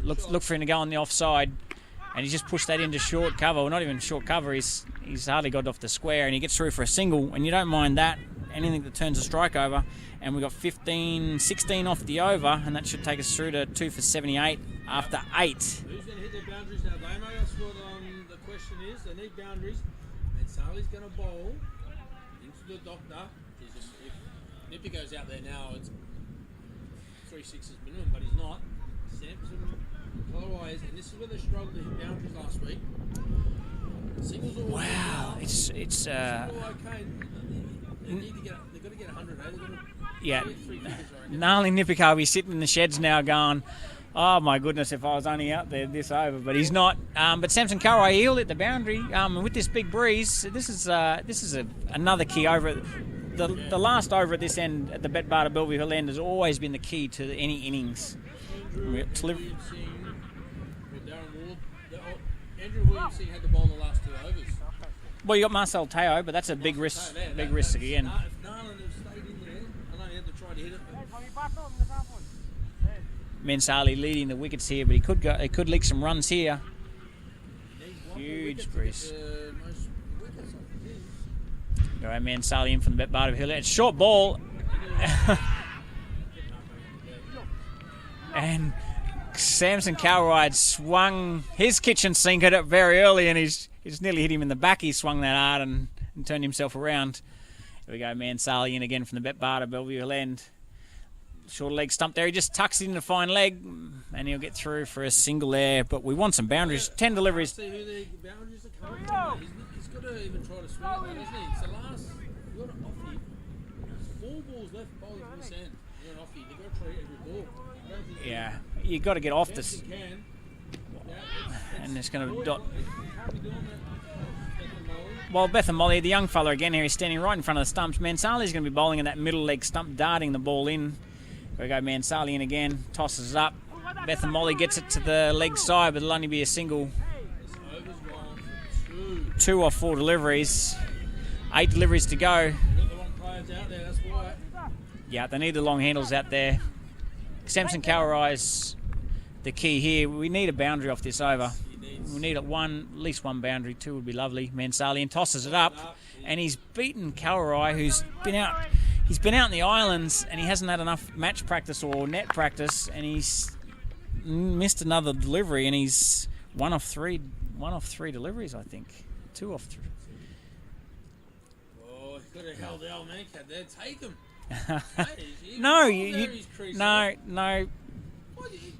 look for him to go on the offside, and he's just pushed that into short cover. Well, not even short cover. He's hardly got off the square, and he gets through for a single. And you don't mind that. Anything that turns a strike over, and we've got 16 off the over, and that should take us through to 2 for 78 after 8. Who's going to hit their boundaries now, Damo? That's what the question is. They need boundaries. Mansali's going to bowl into the doctor. If Nippy goes out there now, it's 3 6s minimum, but he's not. Sampson, Colorway, and this is where they struggled to hit boundaries last week. Singles are wow, it's okay. They've got to get 100, eh? Yeah. Gnarly Nipiko will be sitting in the sheds now going, oh my goodness, if I was only out there this over, but he's not. But Samson Kalroy, he'll hit the boundary. And with this big breeze, this is another key over. The last over at this end, at the Betbarter Bellevue Hill end, has always been the key to Andrew any innings. Adrian Williams had the ball in the last 2 overs. Well, you got Marcel Teo, but that's a big risk. Big risk again. If Narland had stayed in there, I know he had to try to hit it. Mensali leading the wickets here, but he could go. He could leak some runs here. Huge breeze. All right, Mensali in from the Betbarda Hill. It's short ball, and Samson Cowride swung his kitchen sink at it very early, and he's nearly hit him in the back. He swung that hard and turned himself around. Here we go, Mensali in again from the Betbarda Bellevue Hill end. Short leg stump there. He just tucks it in the fine leg, and he'll get through for a single there. But we want some boundaries. 10 deliveries. See who the boundaries are coming from. He's got to even try to swing it, though, isn't he? It's the last. You've got to off him. There's 4 balls left bowling from this end. You've got to off him. You've got to try every ball. Yeah, you got to get off this. Can. And it's going to dot. Well, Bethan Molly, the young fella again here, he's standing right in front of the stumps. Mansali's going to be bowling in that middle leg stump, darting the ball in. Here we go, Mansali in again, tosses it up. Bethan Molly gets it to the leg side, but it'll only be a single. 2 or 4 deliveries. 8 deliveries to go. Yeah, they need the long handles out there. Samson Cowrai's the key here. We need a boundary off this over. We need at least one boundary. 2 would be lovely. Mansalian tosses it up, and he's beaten Cowrai, who's been out. He's been out in the islands, and he hasn't had enough match practice or net practice, and he's missed another delivery, and he's one off three deliveries, I think. 2 off 3. Oh, he could have held the old man cat there. Take him. No.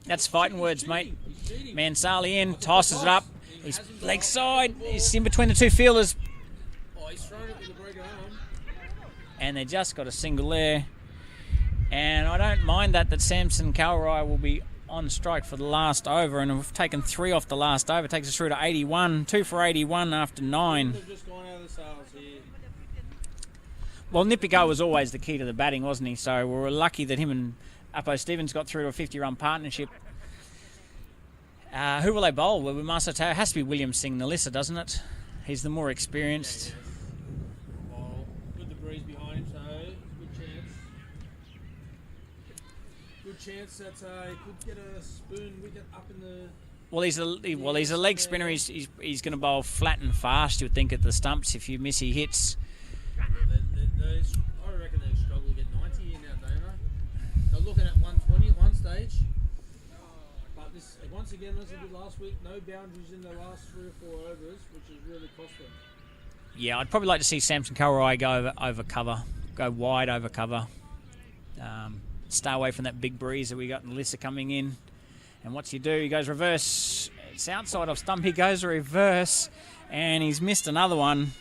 That's fighting words, mate. Mansali in, tosses it up. He's leg side. He's in between the 2 fielders. Oh, he's thrown it with a break arm. And they just got a single there. And I don't mind that Samson Cowrai will be on strike for the last over, and we've taken 3 off the last over. Takes us through to 81. 2 for 81 after 9. They've just gone out of the sales here. Well, Nipiko was always the key to the batting, wasn't he? So we were lucky that him and Uppo Stevens got through to a 50-run partnership. Who will they bowl? Well, with Marcel Teo, it has to be William Singh Nalissa, doesn't it? He's the more experienced. Well, with the breeze behind him, so good chance that he could get a spoon wicket up in the. Well, he's a leg spinner. He's going to bowl flat and fast. You would think at the stumps. If you miss, he hits. I reckon they struggle to get 90 in now, Damo. They're looking at 120 at one stage. But this, once again, as I did last week, no boundaries in the last 3 or 4 overs, which has really cost them. Yeah, I'd probably like to see Samson Cowrai go over cover, go wide over cover. Stay away from that big breeze that we got Nalissa coming in. And what's he do? He goes reverse. It's outside off stump. He goes reverse, and he's missed another one.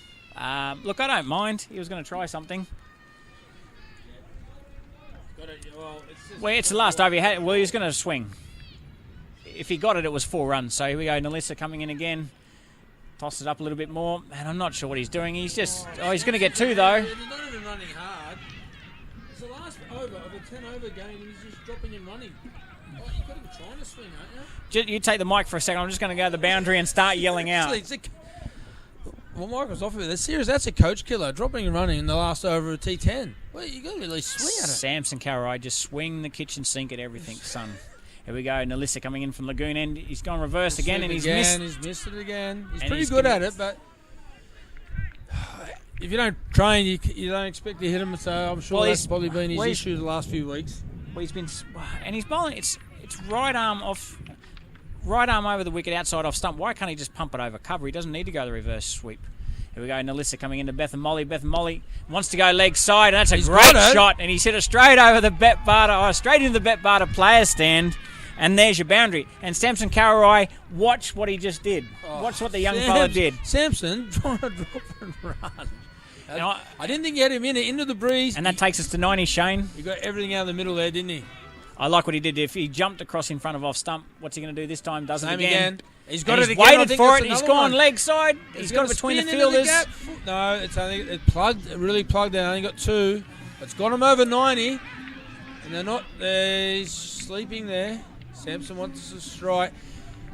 Look, I don't mind. He was going to try something. Well, it's the last over. Well, he was going to swing. If he got it, it was 4 runs. So here we go. Nalissa coming in again. Toss it up a little bit more. And I'm not sure what he's doing. He's just... Oh, he's going to get 2, though. He's not even running hard. It's the last over of a 10-over game, and he's just dropping and running. Oh, you've got him trying to swing, aren't you? You take the mic for a second. I'm just going to go to the boundary and start yelling out. Well, Michael's off of it. That's serious. That's a coach killer. Dropping and running in the last over of T10. Well, you got to at least swing at it. Samson Cowrai just swing the kitchen sink at everything, son. Here we go. Nalissa coming in from Lagoon end. He's gone reverse again, and he's missed. He's missed it again. He's pretty good at it, but if you don't train, you don't expect to hit him. So I'm sure that's probably been his issue the last few weeks. Well, he's been, and he's bowling. It's right arm off. Right arm over the wicket, outside off stump. Why can't he just pump it over cover? He doesn't need to go the reverse sweep. Here we go, Nalissa coming into Bethan Molly. Bethan Molly wants to go leg side, and that's a great shot. And he's hit it straight over the straight into the Betbarda player stand. And there's your boundary. And Samson Cowrai, watch what he just did. Watch what the young fella did. Samson trying to drop and run. Now, I didn't think he had him into the breeze. And that takes us to 90, Shane. He got everything out of the middle there, didn't he? I like what he did. If he jumped across in front of off stump, what's he going to do this time? Does it again. He's got it again. He's waited for it. He's gone leg side. He's got it between the fielders. No, it really plugged out. Only got 2. It's got him over 90. And they're not. He's sleeping there. Samson wants to strike.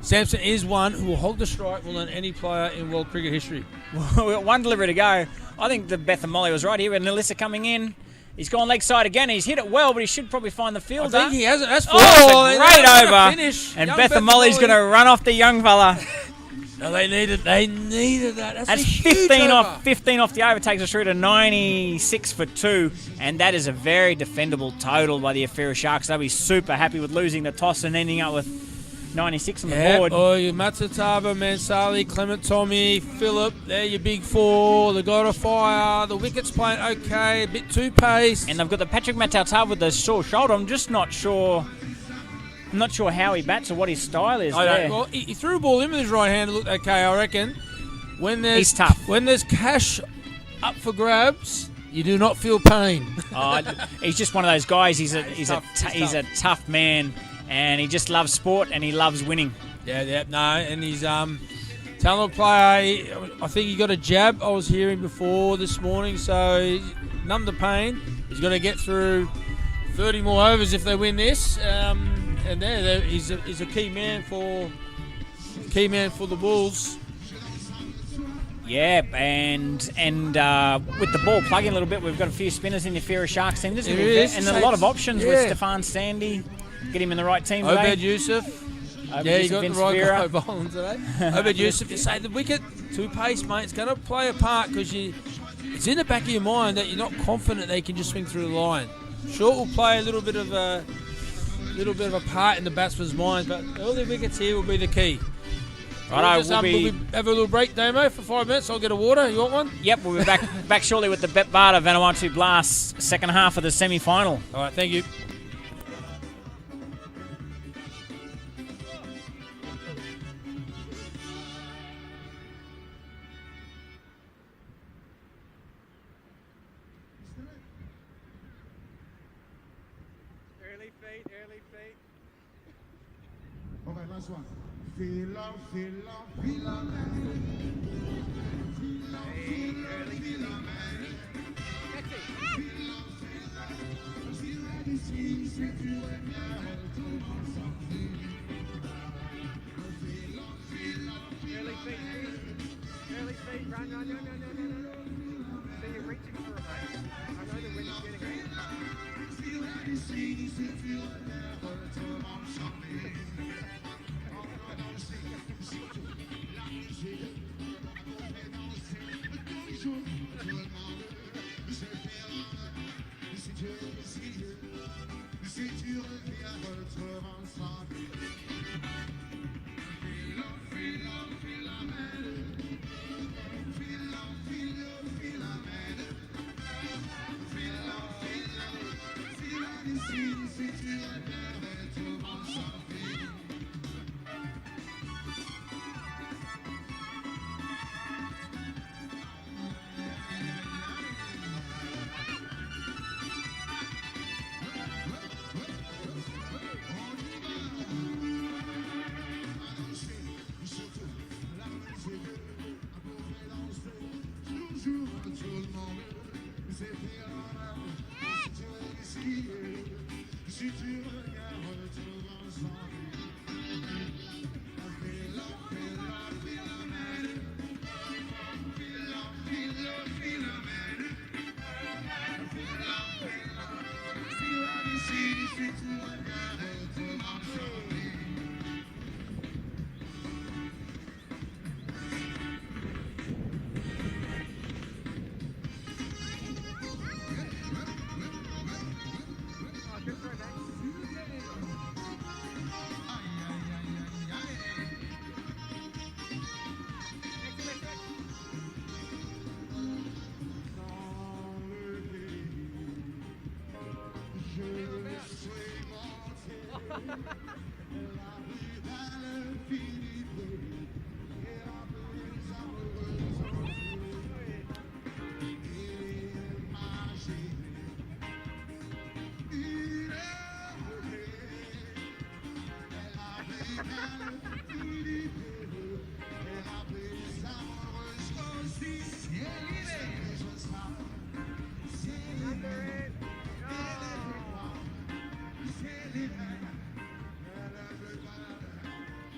Sampson is one who will hold the strike more than any player in world cricket history. We've got one delivery to go. I think the Bethamoli was right here with Nalissa coming in. He's gone leg side again. He's hit it well, but he should probably find the fielder. I think he has it. That's a great over. Finish. And Bethamoli's going to run off the young fella. No, they needed that. That's a 15 over. off the over, takes us through to 96 for 2, and that is a very defendable total by the IFIRA Sharks. They'll be super happy with losing the toss and ending up with 96 on the board. Oh, you Matsutaba, Mansali, Clement Tommy, Phillip, they're your big four. They got a fire. The wicket's playing okay, a bit too paced. And they've got the Patrick Matautar with the sore shoulder. I'm just not sure. I'm not sure how he bats or what his style is. Well, he threw a ball in with his right hand. It looked okay, I reckon. He's tough. When there's cash up for grabs, you do not feel pain. He's just one of those guys. He's a tough man, and he just loves sport and he loves winning. And he's talented player. I think he got a jab. I was hearing before this morning, so he's numbed the pain. He's got to get through 30 more overs if they win this. And he's a key man for the Bulls. Yeah, and with the ball plugging a little bit, we've got a few spinners in the IFIRA Sharks team. And a lot of options with Stefan Standy. Get him in the right team today. Obed Yusuf. You got the right guy bowling today. Obed Yusuf, you say the wicket, too pace, mate. It's going to play a part because it's in the back of your mind that you're not confident they can just swing through the line. Sure, it will play a little bit of a part in the batsman's mind, but early wickets here will be the key. Right, we'll have a little break, Damo, for 5 minutes. I'll get a water. You want one? Yep, we'll be back shortly with the Bet-Barter Vanuatu Blast, second half of the semi-final. All right, thank you. Early feet. Okay, last one. Feel love, feel love, feel love. Early feet, run. No. So you're reaching for a mate. I know the wind's getting it.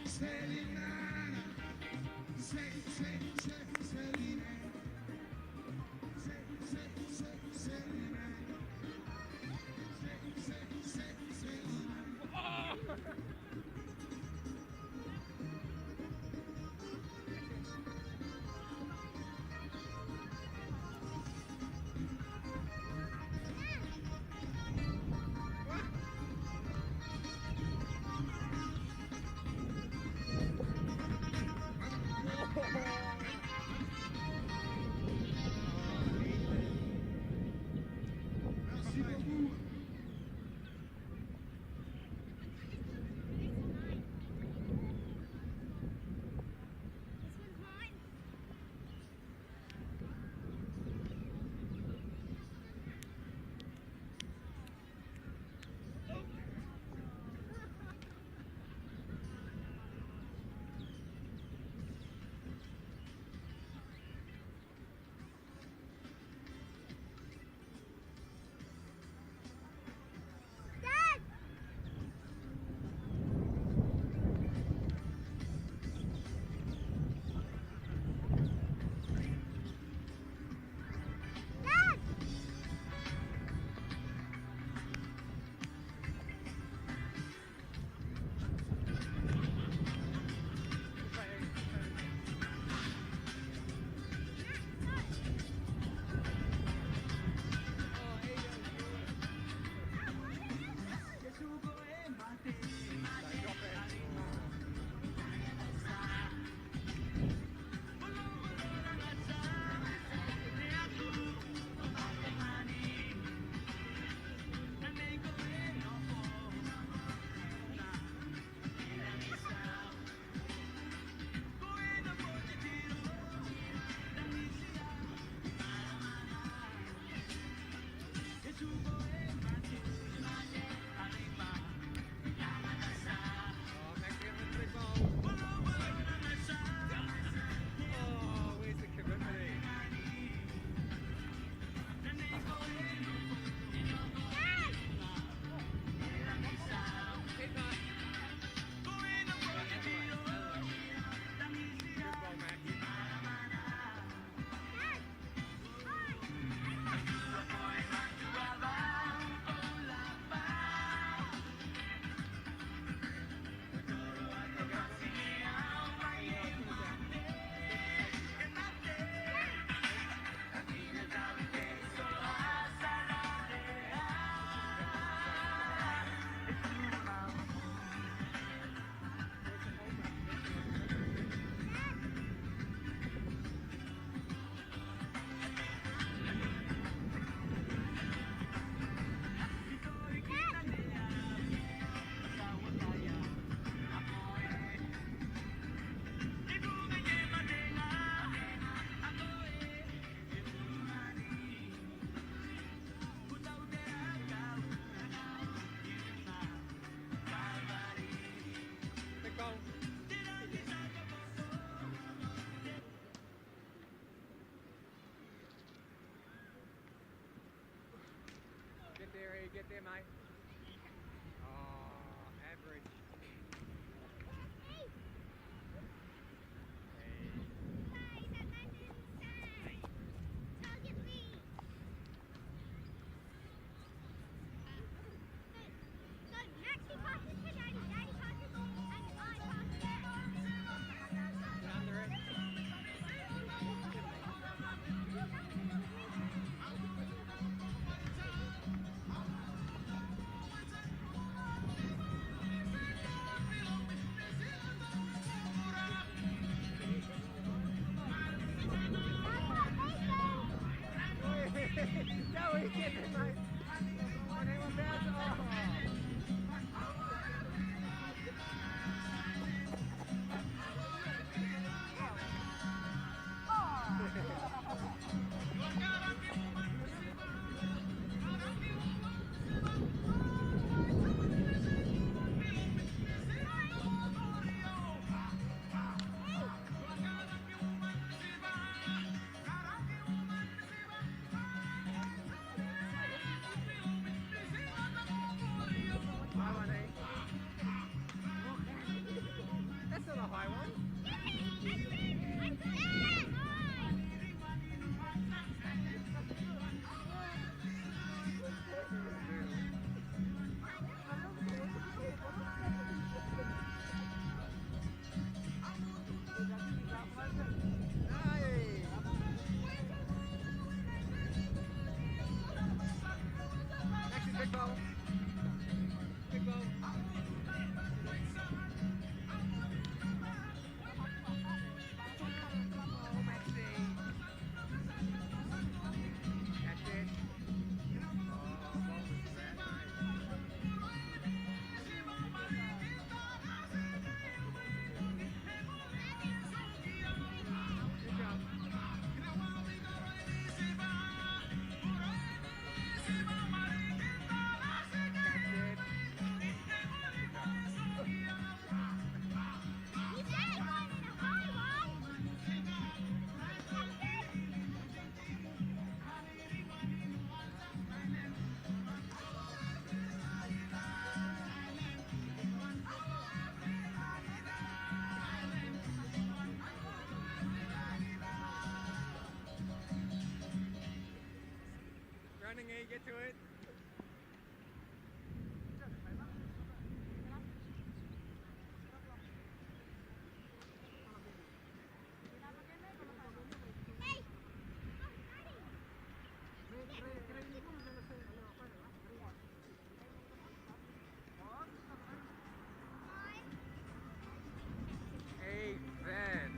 Standing Get there, mate. Oh, average. Joey, get there, mate. Come on, anyone bounce? get to it. Hey, Van.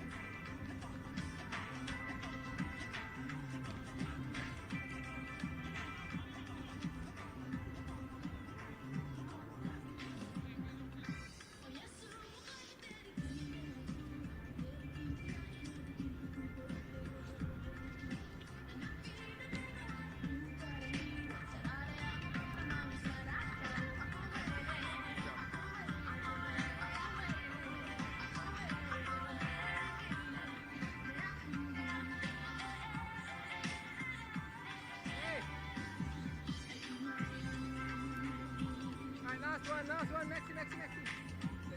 Alright, last one, next. Let's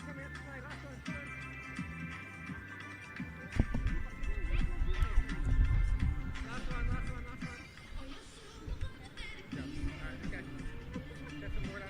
come here to play, last one. Last one. Good job. Alright, okay. Get some water.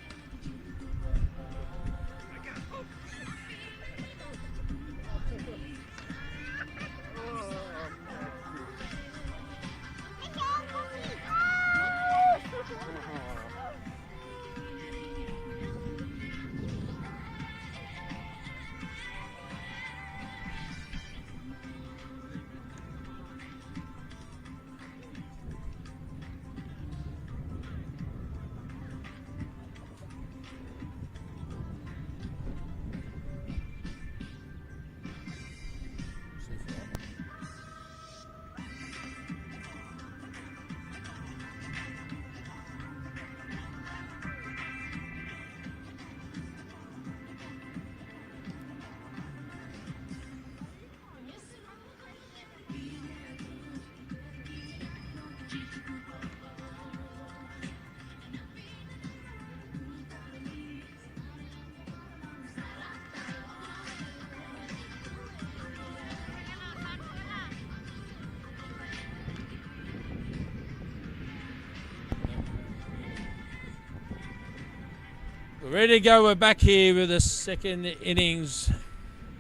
We're ready to go. We're back here with the second innings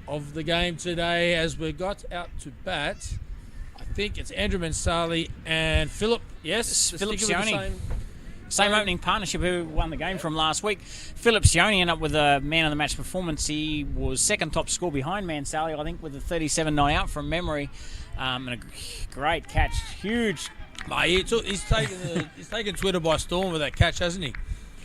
of the game today as we got out to bat. I think it's Andrew Mansali and Philip. Yes, Philip sticking with the Sione. Same opening partnership who won the game from last week. Philip Sione ended up with a man of the match performance. He was second top score behind Mansali, I think, with a 37 not out from memory. And a great catch. Huge. He's taken Twitter by storm with that catch, hasn't he?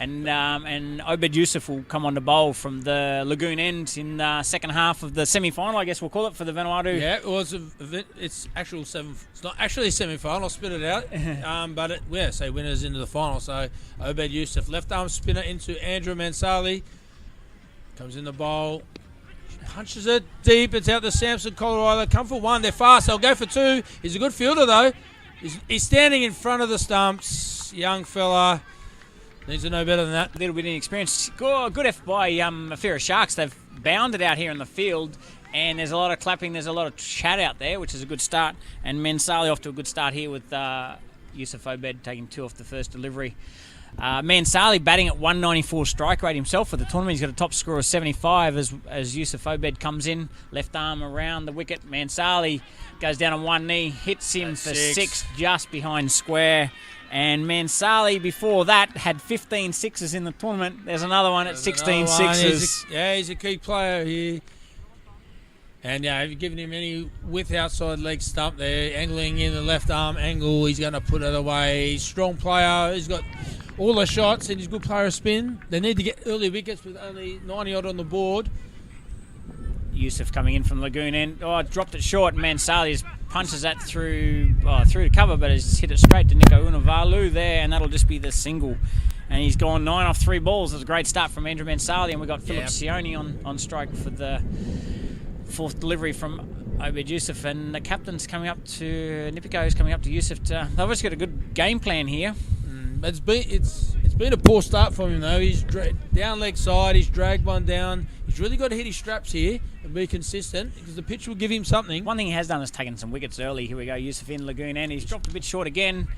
And Obed Yusuf will come on to bowl from the Lagoon end in the second half of the semi-final, I guess we'll call it, for the Vanuatu. Yeah, it's actual It's not actually a semi-final. I'll spit it out. Say winners into the final. So Obed Yusuf, left arm spinner into Andrew Mansali, comes in the bowl, punches it deep. It's out to Samson Colorado. Come for one. They're fast. They'll go for two. He's a good fielder though. He's standing in front of the stumps. Young fella. Needs to know better than that. A little bit inexperienced. Good effort by IFIRA Sharks. They've bounded out here in the field, and there's a lot of clapping. There's a lot of chat out there, which is a good start. And Mansali off to a good start here with Yusuf Obed taking two off the first delivery. Mansali batting at 194 strike rate himself for the tournament. He's got a top score of 75 as Yusuf Obed comes in. Left arm around the wicket. Mansali goes down on one knee, hits him for six just behind square. And Mansali, before that, had 15 sixes in the tournament. There's another one at 16 sixes. He's a key player here. And yeah, you've given him any width outside leg stump there, angling in the left arm angle. He's going to put it away. He's a strong player. He's got all the shots and he's a good player of spin. They need to get early wickets with only 90 odd on the board. Yusuf coming in from Lagoon end. Dropped it short. Mansali just punches that through the cover, but has hit it straight to Nico Unavalu there, and that'll just be the single. And he's gone 9 off 3 balls. It's a great start from Andrew Mansali, and we've got Philip Sione on strike for the fourth delivery from Obed Yusuf. And the captain's coming up to Nipiko's coming up to Yusuf. They've obviously got a good game plan here. It's been a poor start from him though. He's down leg side. He's dragged one down. He He's really got to hit his straps here and be consistent because the pitch will give him something. One thing he has done is taken some wickets early. Here we go, Yusufin Lagoon, and he's dropped a bit short again.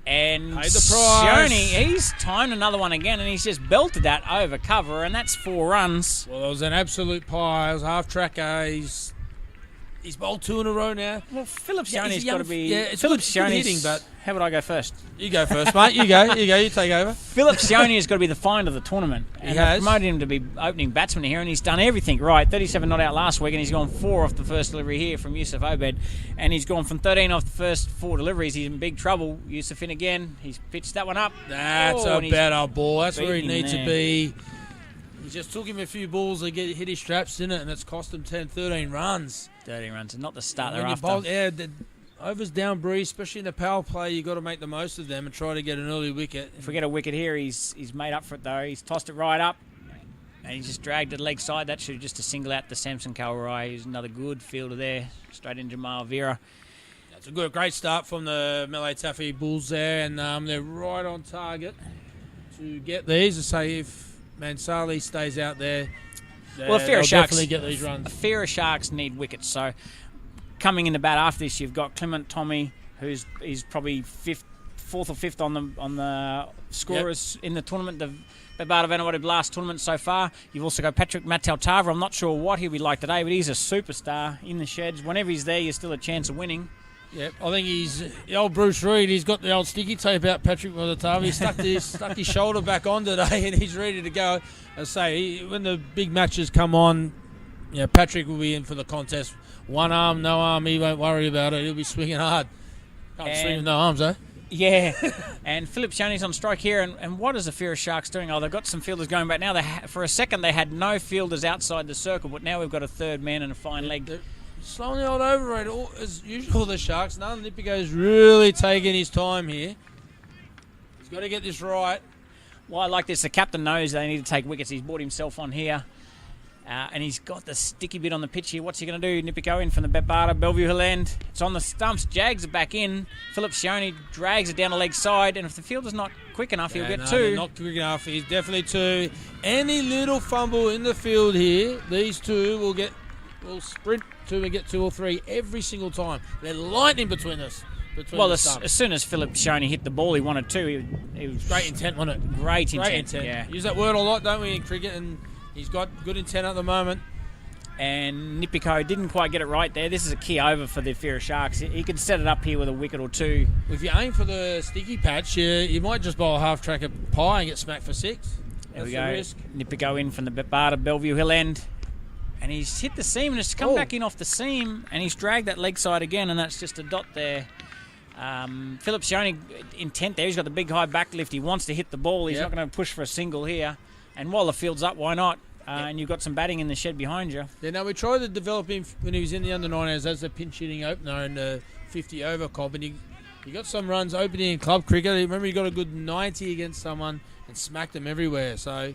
And paid the price. Sione, he's timed another one again, and he's just belted that over cover, and that's 4 runs. Well, it was an absolute pie. It was half tracker. He's bowled 2 in a row now. Well, Philip Yeah, Sione's he's got to young- be... yeah, it's Philip good Sione's hitting, but- How would I go first? You go first, mate. You go. You take over. Philip Sione has got to be the find of the tournament. And He they've has. promoted him to be opening batsman here, and he's done everything right. 37 not out last week, and he's gone 4 off the first delivery here from Yusuf Obed. And he's gone from 13 off the first 4 deliveries. He's in big trouble. Yusufin again. He's pitched that one up. That's and a he's better ball. That's where he beaten him needs to there. be. He just took him a few balls to hit his straps, didn't it? And it's cost him 10, 13 runs. 13 runs, and not the start When they're you after. bowl, the overs down breeze, especially in the power play, you got to make the most of them and try to get an early wicket. If we get a wicket here, he's made up for it though. He's tossed it right up, and he just dragged it leg side. That should just to single out the Samson Kalwarai. He's another good fielder there, straight into IFIRA. It's a great start from the Malay Taffy Bulls there, and they're right on target to get these. To say if Mansali stays out there, Well, they'll IFIRA Sharks definitely get these runs. IFIRA Sharks need wickets. So coming in the bat after this, you've got Clement Tommy, he's probably 4th or 5th on the scorers in the tournament. The Barbara Vanuatu last tournament so far. You've also got Patrick Mataltava. I'm not sure what he'll be like today, but he's a superstar in the sheds. Whenever he's there, you're still a chance of winning. Yep, I think he's the old Bruce Reid. He's got the old sticky tape out. Patrick Mataltava. He stuck his shoulder back on today, and he's ready to go. I say when the big matches come on, Patrick will be in for the contest. One arm, no arm. He won't worry about it. He'll be swinging hard. Can't swing with no arms, eh? Yeah, and Philip Sione's on strike here. And what is the IFIRA Sharks doing? Oh, they've got some fielders going back now. For a second, they had no fielders outside the circle, but now we've got a third man and a fine leg. They're slowing the old overrate. As usual, the Sharks. None Lippigo's really taking his time here. He's got to get this right. Well, I like this. The captain knows they need to take wickets. He's brought himself on here. And he's got the sticky bit on the pitch here. What's he going to do? Nipiko in from the Barbara, Bellevue Hill end. It's on the stumps. Jags are back in. Philip Sione drags it down the leg side. And if the fielder's not quick enough, he'll get 2. Not quick enough. He's definitely 2. Any little fumble in the field here, these 2 will sprint to and get 2 or 3 every single time. They're lightning between us. Well, as soon as Philip Sione hit the ball, he wanted 2. He was great intent, wasn't it? Great intent. Yeah. Use that word a lot, don't we, in cricket? And he's got good intent at the moment. And Nipiko didn't quite get it right there. This is a key over for the IFIRA Sharks. He can set it up here with a wicket or 2. If you aim for the sticky patch, you might just bowl a half-tracker pie and get smacked for 6. There we go. Risk. Nipiko in from the Barbara, Bellevue Hill end. And he's hit the seam and it's come back in off the seam. And he's dragged that leg side again, and that's just a dot there. Philip Sione intent there. He's got the big high back lift. He wants to hit the ball. He's not going to push for a single here. And while the field's up, why not? And you've got some batting in the shed behind you. Yeah, now we tried to develop him when he was in the under-9s as a pinch-hitting opener in the 50-over comp, and he got some runs opening in club cricket. Remember, he got a good 90 against someone and smacked them everywhere. So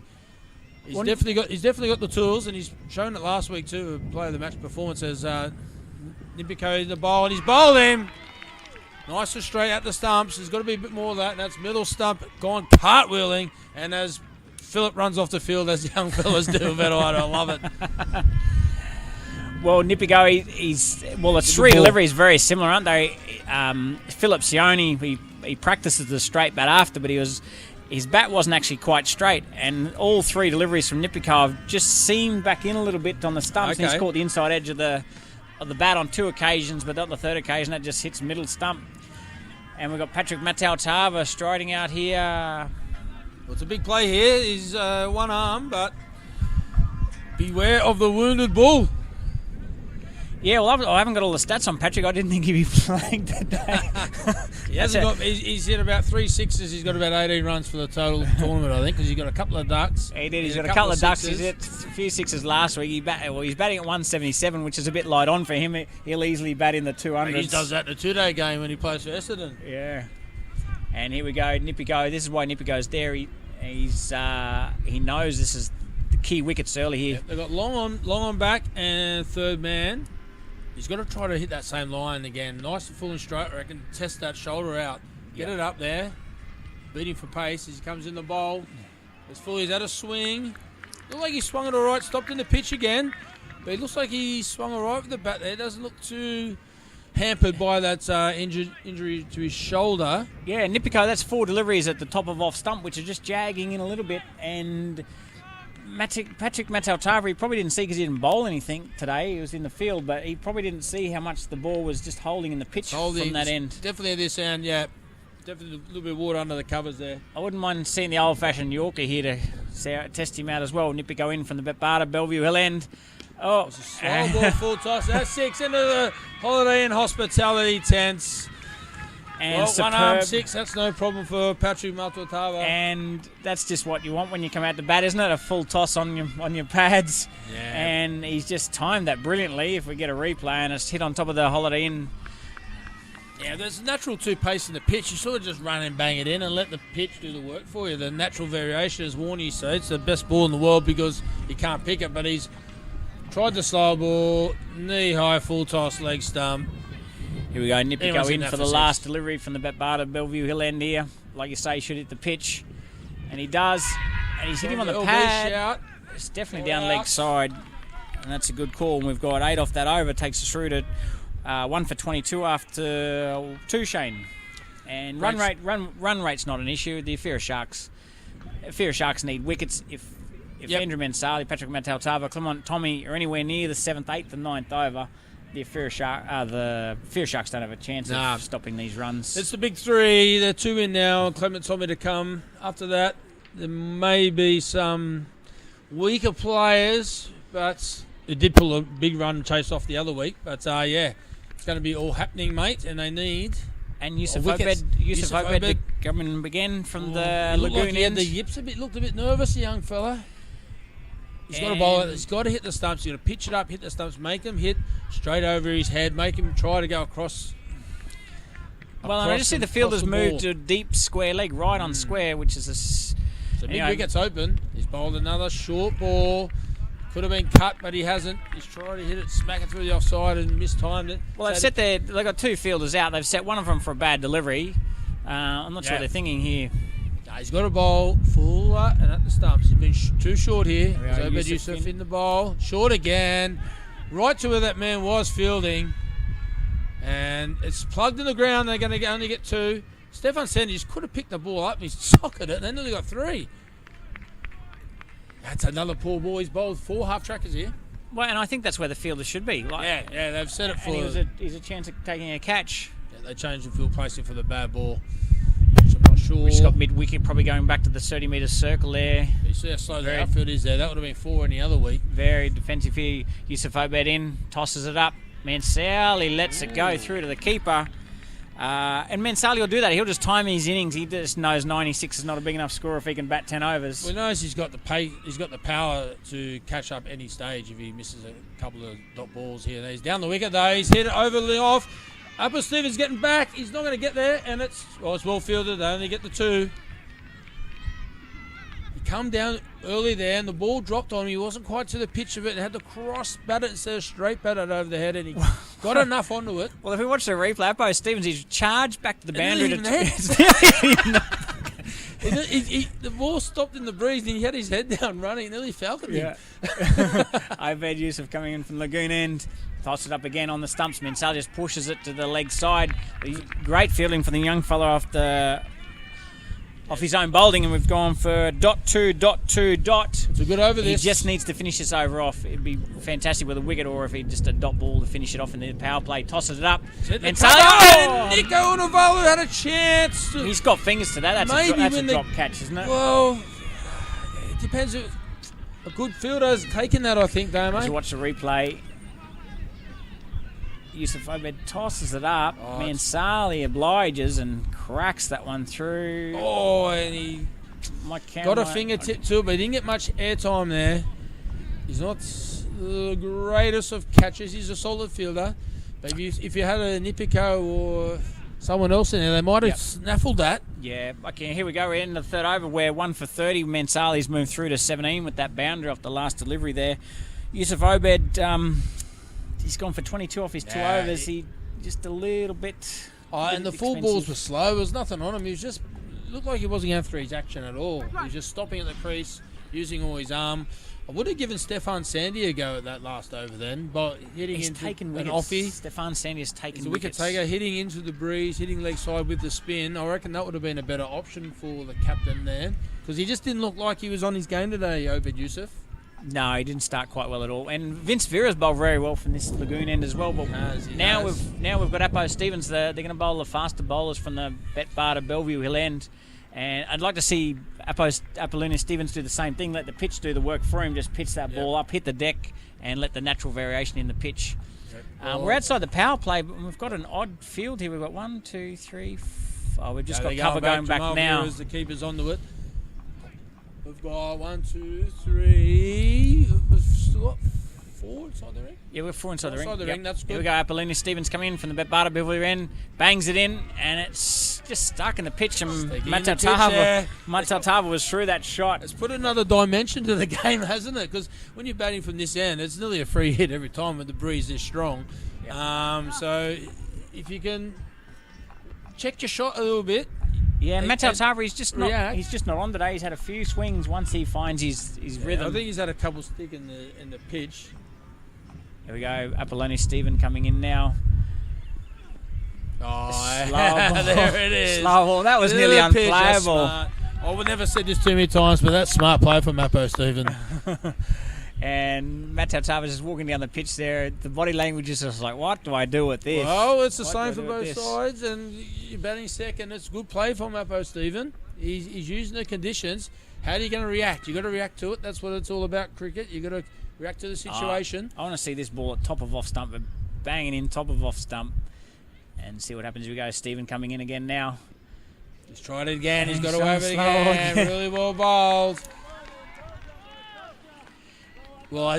he's definitely got the tools, and he's shown it last week too. A player of the match performance as Nipiko in the bowl, and he's bowled him. Nice and straight at the stumps. There's got to be a bit more of that, and that's middle stump gone cartwheeling, and as Philip runs off the field as young fellas do. I love it. Well, Nipiko, it's 3 deliveries very similar, aren't they? Philip Sione, he practices the straight bat after, but his bat wasn't actually quite straight, and all 3 deliveries from Nipiko have just seamed back in a little bit on the stumps. Okay. And he's caught the inside edge of the bat on 2 occasions, but on the 3rd occasion that just hits middle stump. And we've got Patrick Mataltava striding out here. Well, it's a big play here. He's 1 arm, but beware of the wounded bull. Yeah, well, I haven't got all the stats on Patrick. I didn't think he'd be playing today. He's hit about 3 sixes. He's got about 18 runs for the total tournament, I think, because he's got a couple of ducks. He did. He's got a couple of ducks. He's hit a few sixes last week. He's batting at 177, which is a bit light on for him. He'll easily bat in the 200s. He does that in the 2-day game when he plays for Essendon. Yeah. And here we go, Nipiko. This is why Nipiko's there. He knows this is the key wickets early here. Yep, they've got long on back and third man. He's got to try to hit that same line again. Nice and full and straight. I reckon test that shoulder out. Get it up there. Beat him for pace as he comes in the bowl. As fully as that a swing. Looked like he swung it all right, stopped in the pitch again. But it looks like he swung all right with the bat there. Doesn't look too hampered by that injury to his shoulder. Yeah, Nipiko, that's 4 deliveries at the top of off stump, which are just jagging in a little bit. And Patrick Mataltava, probably didn't see because he didn't bowl anything today. He was in the field, but he probably didn't see how much the ball was just holding in the pitch from that end. Definitely this end, yeah. Definitely a little bit of water under the covers there. I wouldn't mind seeing the old-fashioned Yorker here to test him out as well. Nipiko in from the Betbarda, Bellevue Hill end. Oh, it's a slow ball, full toss. That's 6 into the Holiday Inn Hospitality tents. And well, 1 arm 6. That's no problem for Patrick Mataltava. And that's just what you want when you come out to bat, isn't it? A full toss on your pads. Yeah. And he's just timed that brilliantly. If we get a replay and it's hit on top of the Holiday Inn. Yeah, there's natural 2 pace in the pitch. You sort of just run and bang it in and let the pitch do the work for you. The natural variation, as Warnie said, it's the best ball in the world because he can't pick it, but he's tried the slow ball, knee high, full toss, leg stump. Here we go, Nipiko in for the last delivery from the Betbarda Bellevue Hill end here. Like you say, he should hit the pitch. And he does. And he's hit him on the pad. Shout. It's definitely down leg side. And that's a good call. And we've got 8 off that over. Takes us through to 1 for 22 after 2, Shane. And run rate's not an issue. The IFIRA Sharks need wickets. If Andrew Mensali, Patrick Mataltava, Clement Tommy are anywhere near the 7th, 8th and 9th over, the IFIRA Sharks don't have a chance of stopping these runs. It's the big 3. They're 2 in now. Clement Tommy to come. After that, there may be some weaker players, but it did pull a big run chase off the other week. But yeah, it's going to be all happening, mate, and they need. And Yusuf Obed to come in again from the Lagoon end. The yips looked a bit nervous, the young fella. He's got to bowl it. He's got to hit the stumps. He's got to pitch it up, hit the stumps, make him hit straight over his head, make him try to go across. Well, I just see the fielders move to a deep square leg, right on square, which is a. So big wicket's open. He's bowled another short ball. Could have been cut, but he hasn't. He's tried to hit it, smack it through the offside and mistimed it. Well, they've got 2 fielders out. They've set one of them for a bad delivery. I'm not sure what they're thinking here. He's got a bowl fuller and at the stumps. He's been too short here. Obed Yusuf in the bowl. Short again. Right to where that man was fielding. And it's plugged in the ground. They're going to only get 2. Stefan Sanders could have picked the ball up. He's socketed it and they nearly got 3. That's another poor ball. He's bowled 4 half-trackers here. Well, and I think that's where the fielders should be. Yeah, they've set it for... And he's a chance of taking a catch. Yeah, they changed the field placing for the bad ball. Which I'm not sure. Which got mid-wicket, probably going back to the 30-metre circle there. You see how slow the outfield is there. That would have been 4 any other week. Very defensive here. Yusuf Obed in, tosses it up. Mansali lets it go through to the keeper. And Mansali will do that. He'll just time his innings. He just knows 96 is not a big enough score if he can bat 10 overs. Well, he knows he's got the power to catch up any stage if he misses a couple of dot balls here. He's down the wicket though. He's hit it overly off. Upper Stevens getting back. He's not going to get there, and it's well fielded. They only get the 2. He come down early there, and the ball dropped on him. He wasn't quite to the pitch of it, and had to cross bat it instead of straight bat it over the head, and he got enough onto it. Well, if we watch the replay, Upper Stevens, he's charged back to the boundary. The ball stopped in the breeze, and he had his head down running, and nearly falconed him. Obed Yusuf coming in from Lagoon end. Toss it up again on the stumps. Mansali just pushes it to the leg side. Great fielding for the young fella off his own bowling, and we've gone for .2. It's a good over this. He just needs to finish this over off. It'd be fantastic with a wicket, or if he just a dot ball to finish it off in the power play. Tosses it up. Mansali. Nico Unavalu had a chance. He's got fingers to that. That's a drop catch, isn't it? Well, it depends. A good fielder's taken that, I think, though, mate. As you watch the replay, Yusuf Obed tosses it up. Mansali obliges and cracks that one through. And he got a fingertip to it, but he didn't get much airtime there. He's not the greatest of catches. He's a solid fielder. But if you had a Nipiko or someone else in there, they might have snaffled that. Yeah, okay, here we go. We're in the 3rd over where 1 for 30. Mansali's moved through to 17 with that boundary off the last delivery there. Yusuf Obed... he's gone for 22 off his 2 overs. He just a little bit. And the full balls were slow. There was nothing on him. He was just looked like he wasn't going through his action at all. He was just stopping at the crease, using all his arm. I would have given Stefan Sandy a go at that last over then, but hitting He's into taken an wickets. offie. Stefan Sandy has taken He's a wicket wickets. taker, hitting into the breeze, hitting leg side with the spin. I reckon that would have been a better option for the captain there, because he just didn't look like he was on his game today, Obed Yusuf. No, he didn't start quite well at all. And Vince Vera's bowled very well from this Lagoon end as well. But He now has. we've got Apo Stevens. They're going to bowl the faster bowlers from the Bet-Bar to Bellevue Hill End. And I'd like to see Apollonius Stevens do the same thing. Let the pitch do the work for him. Just pitch that ball up, hit the deck, and let the natural variation in the pitch. We're outside the power play, but we've got an odd field here. We've got 1, 2, 3, 4. We've just got cover going back Jamal now. Vera as the keeper's onto it. We've got 1, 2, 3. We've still got 4 inside the ring. Yeah, we're 4 inside the ring. Inside the ring, that's Here we good. go. Apollonius Stevens coming in from the Bet-Bar Bellevue end, bangs it in, and it's just stuck in the pitch. And Sticking in the pitch there. Matatava was through that shot. It's put another dimension to the game, hasn't it? Because when you're batting from this end, it's nearly a free hit every time when the breeze is strong. So if you can check your shot a little bit. Yeah, Matatava, he's just react. not on today. He's had a few swings once he finds his rhythm. I think he's had a couple stick in the pitch. Here we go. Apollonius Stevens coming in now. Oh, Slow ball. there it is. Slow ball. That was To nearly the pitch, that's unplayable. smart. I would never said this too many times, but that's smart play from Apo Stephen. And Matatava is just walking down the pitch there. The body language is just like, what do I do with this? Well, it's the What same do for I do with both this? sides, and you're batting second. It's good play from Apo Stephen. He's using the conditions. How are you going to react? You got to react to it. That's what it's all about, cricket. You got to react to the situation. I want to see this ball at top of off stump, but banging in top of off stump, and see what happens. Here we go. Stephen coming in again now. He's tried it again. He's got He's away on with it slow again. again. Really well bowled. Well, I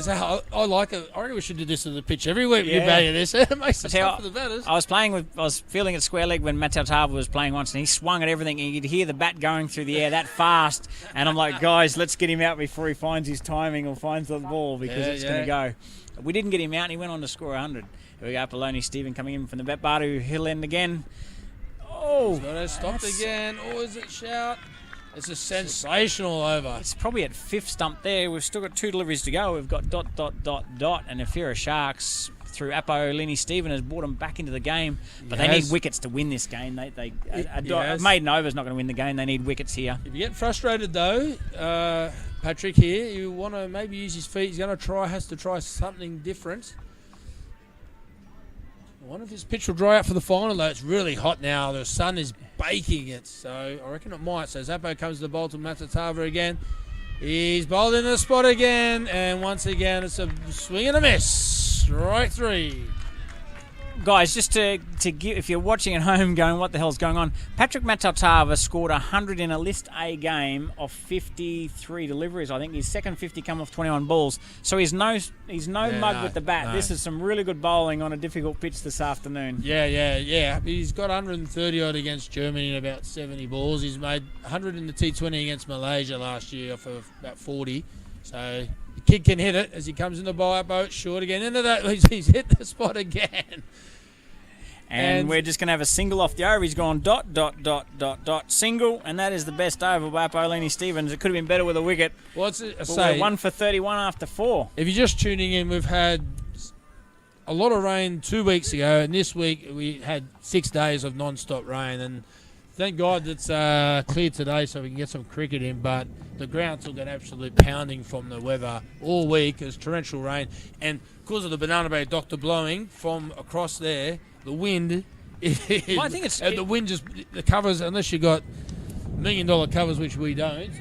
like it. I reckon we should do this to the pitch every week. Yeah. We're batting this. It makes it tell you tough for the batters. I was feeling at square leg when Matatava was playing once, and he swung at everything, and you could hear the bat going through the air that fast. And I'm like, guys, let's get him out before he finds his timing or finds the ball, because it's going to go. We didn't get him out, and he went on to score 100. Here we go, Apollonius Stephen coming in from the Bet-Bar Hill End again. Oh, Got it stopped again. Or is it shout? It's a sensational over. it's probably at fifth stump there. We've still got 2 deliveries to go. We've got ... And IFIRA Sharks through Apollonius Stephen has brought them back into the game, but they need wickets to win this game. A maiden over is not going to win the game. They need wickets here. If you get frustrated though, Patrick here, you want to maybe use his feet. He's going to has to try something different. I wonder if his pitch will dry out for the final though. It's really hot now. The sun is baking it, so I reckon it might. So Zappo comes to the bowl to Matatava again. He's bowled in the spot again, and once again it's a swing and a miss. Strike 3. Guys, just to give, if you're watching at home going, what the hell's going on? Patrick Matatava scored 100 in a List A game of 53 deliveries. I think his second 50 come off 21 balls. So he's no mug with the bat. No. This is some really good bowling on a difficult pitch this afternoon. Yeah. He's got 130 odd against Germany in about 70 balls. He's made 100 in the T20 against Malaysia last year off of about 40. So the kid can hit it as he comes in the bowl boat short again. Into that, he's hit the spot again. And we're just going to have a single off the over. He's gone ... single, and that is the best over by Apollonius Stevens. It could have been better with a wicket. What's it? But we're 1 for 31 after 4. If you're just tuning in, we've had a lot of rain 2 weeks ago, and this week we had 6 days of non-stop rain. And thank God it's clear today so we can get some cricket in. But the ground took an absolute pounding from the weather all week as torrential rain. And because of the Banana Bay Doctor blowing from across there, the wind, I think the wind just, the covers, unless you got $1 million covers, which we don't,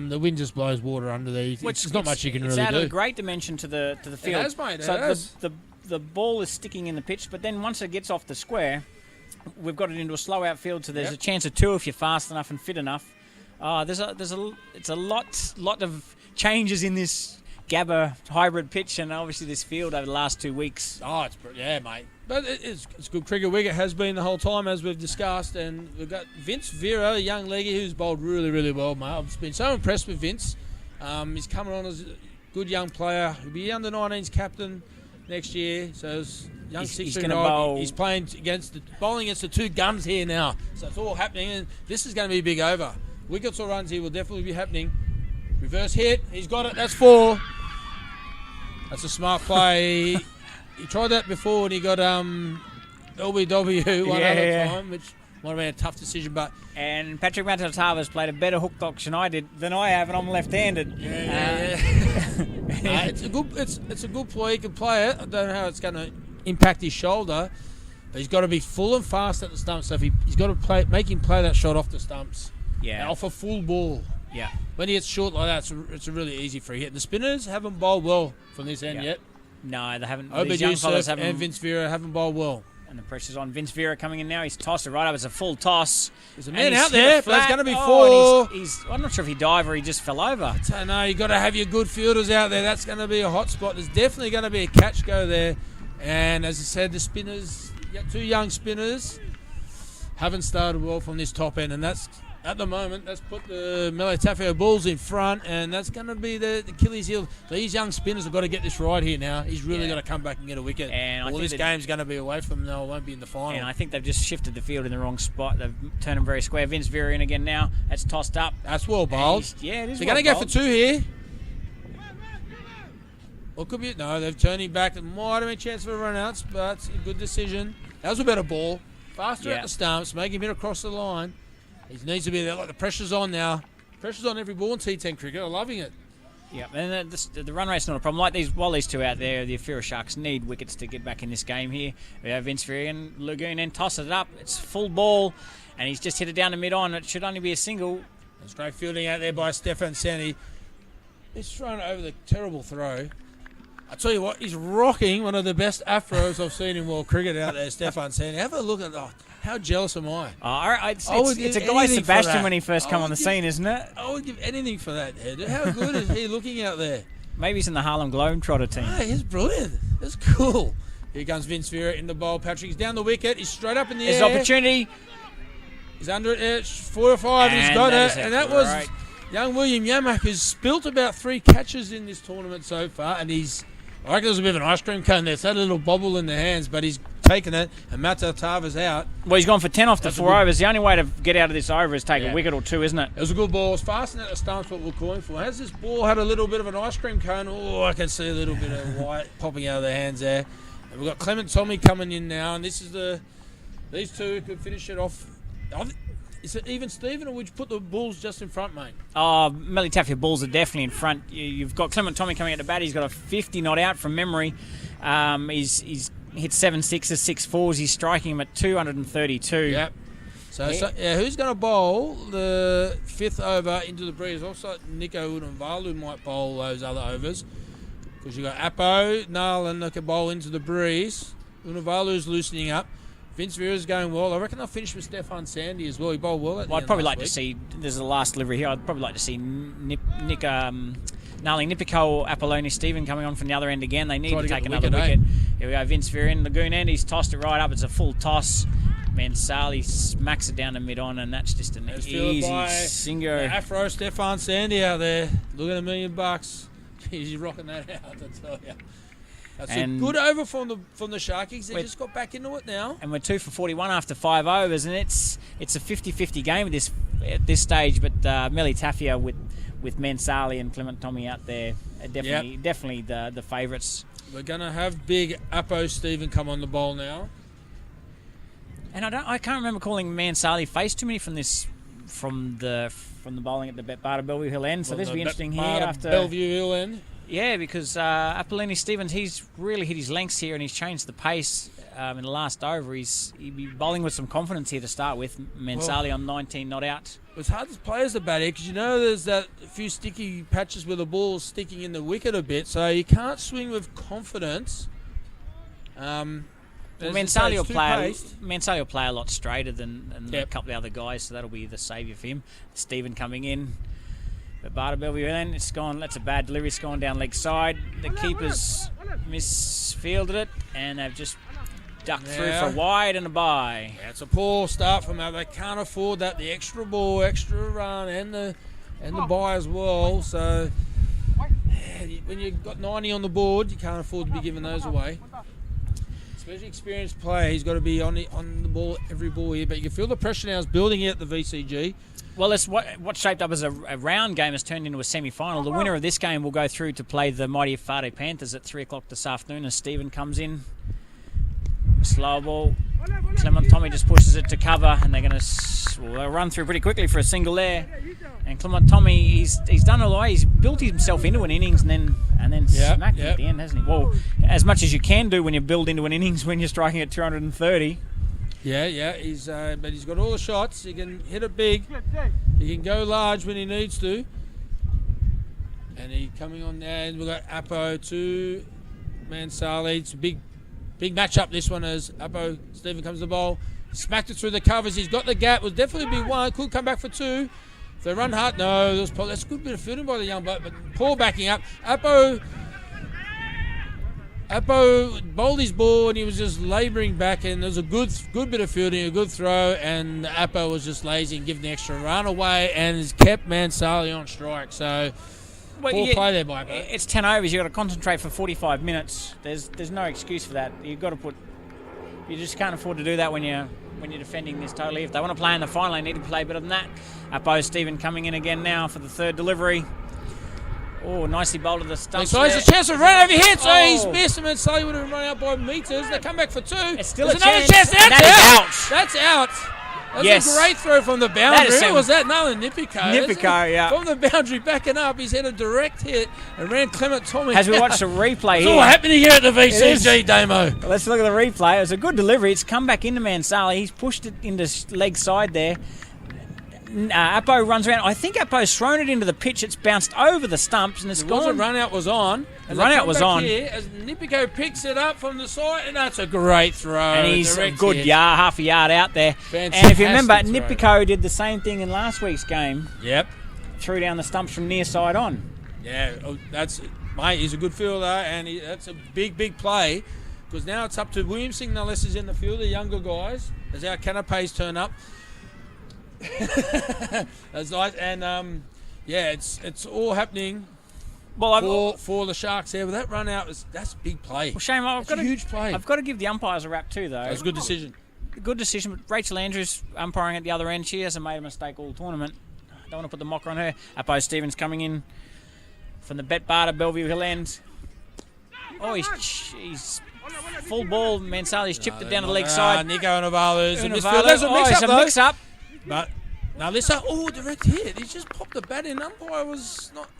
the wind just blows water under there. There's not much you can really do. It's added a great dimension to the field. It has, mate. It so has. the ball is sticking in the pitch, but then once it gets off the square, we've got it into a slow outfield, so there's a chance of 2 if you're fast enough and fit enough. It's a lot of changes in this Gabba hybrid pitch, and obviously this field over the last 2 weeks. Oh, mate. But it's good cricket. Wicket has been the whole time, as we've discussed, and we've got Vince Vera, a young leggy who's bowled really, really well, mate. I've been so impressed with Vince. He's coming on as a good young player. He'll be under 19s captain next year, so it's young He's 6 gonna bowl. He's bowling against the 2 guns here now, so it's all happening, and this is going to be a big over. Wickets or runs here will definitely be happening. Reverse hit. He's got it. That's 4. That's a smart play. He tried that before and he got LBW one other time, which might have been a tough decision, but... And Patrick Matatawa's played a better hook auction than I have, and I'm left-handed. It's a good play. He can play it. I don't know how it's going to impact his shoulder, but he's got to be full and fast at the stumps. So if he's got to make him play that shot off the stumps. Yeah. Off a full ball. Yeah. When he gets short like that, it's a really easy free hit. The spinners haven't bowled well from this end yet. No, they haven't. Obed Yusuf and Vince Vera haven't bowled well. And the pressure's on Vince Vera coming in now. He's tossed it right up. It's a full toss. There's a man out there, but there's going to be 4. I'm not sure if he dived or he just fell over. So no, you've got to have your good fielders out there. That's going to be a hot spot. There's definitely going to be a catch go there. And as I said, the spinners, you got 2 young spinners, haven't started well from this top end. And that's, at the moment, that's put the Melatafia Bulls in front, and that's going to be the Achilles heel. So these young spinners have got to get this right here now. He's really got to come back and get a wicket. And this game's going to be away from them. No, it won't be in the final. And I think they've just shifted the field in the wrong spot. They've turned him very square. Vince Vera in again now. That's tossed up. That's well bowled. Yeah, it is. They're going to go for 2 here. Or could be no. They've turned him back. There might have been a chance for a run outs, but it's a good decision. That was a better ball. Faster at the stumps, making it across the line. He needs to be there. Like the pressure's on now. Pressure's on every ball in T10 cricket. I'm loving it. Yeah, and the run rate's not a problem. Like while these 2 out there, the IFIRA Sharks need wickets to get back in this game here. We have Vince Vera and Lagoon and tosses it up. It's full ball, and he's just hit it down the mid-on. It should only be a single. There's great fielding out there by Stefan Sandy. He's thrown over the terrible throw. I tell you what, he's rocking one of the best afros I've seen in world cricket out there, Stefan Sandy. Have a look at that. How jealous am I? It's a Guy Sebastian when he first come on the scene, isn't it? I would give anything for that head. How good is he looking out there? Maybe he's in the Harlem Globetrotter team. Hey, he's brilliant. That's cool. Here comes Vince Vera in the bowl. Patrick's down the wicket. He's straight up in the air. There's opportunity. He's under it. 4 or 5. And he's got it. And that was young William Yamak, who's spilt about 3 catches in this tournament so far. And I reckon there's a bit of an ice cream cone there. It's had a little bobble in the hands, but he's taken it, and Matatava's out. Well, he's gone for 10 off the 4 overs. The only way to get out of this over is take a wicket or 2, isn't it? It was a good ball. It was faster at the stumps, what we're calling for. Has this ball had a little bit of an ice cream cone? Oh, I can see a little bit of white popping out of their hands there. And we've got Clement Tommy coming in now, and these 2 could finish it off. Is it even Stephen, or would you put the Bulls just in front, mate? Melatafia Bulls are definitely in front. You've got Clement Tommy coming at the bat. He's got a 50 not out from memory. He's hit 7 6s, 6 4s. He's striking him at 232. Yep. So who's going to bowl the 5th over into the breeze? Also, Nico Unavalu might bowl those other overs, because you've got Apo, Nal, and they can bowl into the breeze. Unavalu's loosening up. Vince Vera's going well. I reckon they'll finish with Stefan Sandy as well. He bowled well at the I'd end probably last like week. to see, there's the last delivery here, I'd probably like to see Narling Nipico or Apolloni Stephen coming on from the other end again. They need to take another wicket. Here we go, Vince Vera in Lagoon end. He's tossed it right up. It's a full toss. Mansali smacks it down the mid-on, and that's just an easy single. Afro Stefan Sandy out there. Look at $1 million. He's rocking that out, I tell you. That's a good over from the Sharkies. They just got back into it now. And we're 2 for 41 after 5 overs, and it's a 50-50 game at this stage. But Melatafia with Mansali and Clement Tommy out there are definitely the favourites. We're going to have big Apo Stephen come on the bowl now. And I can't remember calling Mansali face too many from the bowling at the Bada Bellevue Hill end. So this will be interesting here after Bellevue Hill end. Yeah, because Apolloni Stevens, he's really hit his lengths here, and he's changed the pace in the last over. He'd be bowling with some confidence here to start with. Mansali on 19 not out. It's hard to play as a batter because you know there's that few sticky patches where the ball's sticking in the wicket a bit, so you can't swing with confidence. Mansali will play a lot straighter than a couple of other guys, so that'll be the saviour for him. Stephen coming in. But Bada Bellevue then, it's gone. That's a bad delivery. It's gone down leg side. The keepers misfielded it, and they've just ducked through for a wide and a bye. Yeah, it's a poor start from them. They can't afford that. The extra ball, extra run, and the bye as well. So when you've got 90 on the board, you can't afford to be giving those away. especially experienced player. He's got to be on the ball, every ball here. But you can feel the pressure now is building here at the VCG. Well, it's what shaped up as a round game has turned into a semi-final. The winner of this game will go through to play the mighty IFIRA Panthers at 3 o'clock this afternoon as Stephen comes in. Slow ball. Clement Tommy just pushes it to cover, and they're going to they'll run through pretty quickly for a single there. And Clement Tommy, he's done all the way. He's built himself into an innings and then smacked it at the end, hasn't he? Well, as much as you can do when you build into an innings when you're striking at 230. Yeah. But he's got all the shots. He can hit it big. He can go large when he needs to. And he's coming on there. And we've got Apo to Mansali. It's a big matchup, this one, as Apo, Stephen comes to the bowl. Smacked it through the covers. He's got the gap. Was definitely big one. Could come back for 2. If they run hard, no. That's a good bit of fielding by the young bloke. But Paul backing up. Apo bowled his ball and he was just labouring back, and there was a good bit of fielding, a good throw, and Apo was just lazy and giving the extra run away and has kept Mansali on strike. So poor play there by Apo. It's 10 overs. You've got to concentrate for 45 minutes. There's no excuse for that. You just can't afford to do that when you're defending this totally. If they want to play in the final, they need to play better than that. Apo Stephen coming in again now for the third delivery. Oh, nicely bowled to the stumps. So there's a chance of run over here. So he's missed him, and Sully would have run out by metres. They come back for 2. It's still there's another chance. That's out. That's a great throw from the boundary. Who was that? No, Nipiko, yeah. From the boundary, backing up. He's had a direct hit and ran Clement Tommy. As we watch the replay it's here. all happening here at the VCG, Damo. Let's look at the replay. It was a good delivery. It's come back into Mansali. He's pushed it into leg side there. Apo runs around. I think Apo's thrown it into the pitch. It's bounced over the stumps and it's gone. The run out was on. The run out was on. Here, as Nipiko picks it up from the side, and that's a great throw. And he's a good half a yard out there. Fantastic. And if you remember, Nipiko did the same thing in last week's game. Yep. Threw down the stumps from near side on. Yeah, mate, he's a good fielder, and that's a big play. Because now it's up to Williamson, no less, is in the field, the younger guys, as our canapes turn up. That's nice, and it's all happening. Well, for the Sharks there, but that run out that's a big play. Well, Shane, a huge play. I've got to give the umpires a rap too, though. That's a good decision. Good decision. But Rachel Andrews umpiring at the other end. She hasn't made a mistake all tournament. Don't want to put the mocker on her. Apo Stevens coming in from the Bet Barter Bellevue Hill end. Oh, he's full ball. Mansali's chipped it down to the leg side. Nico Unavalu's in midfield. There's a mix-up. But Nalissa, direct hit. He just popped the bat in. Umpire was not...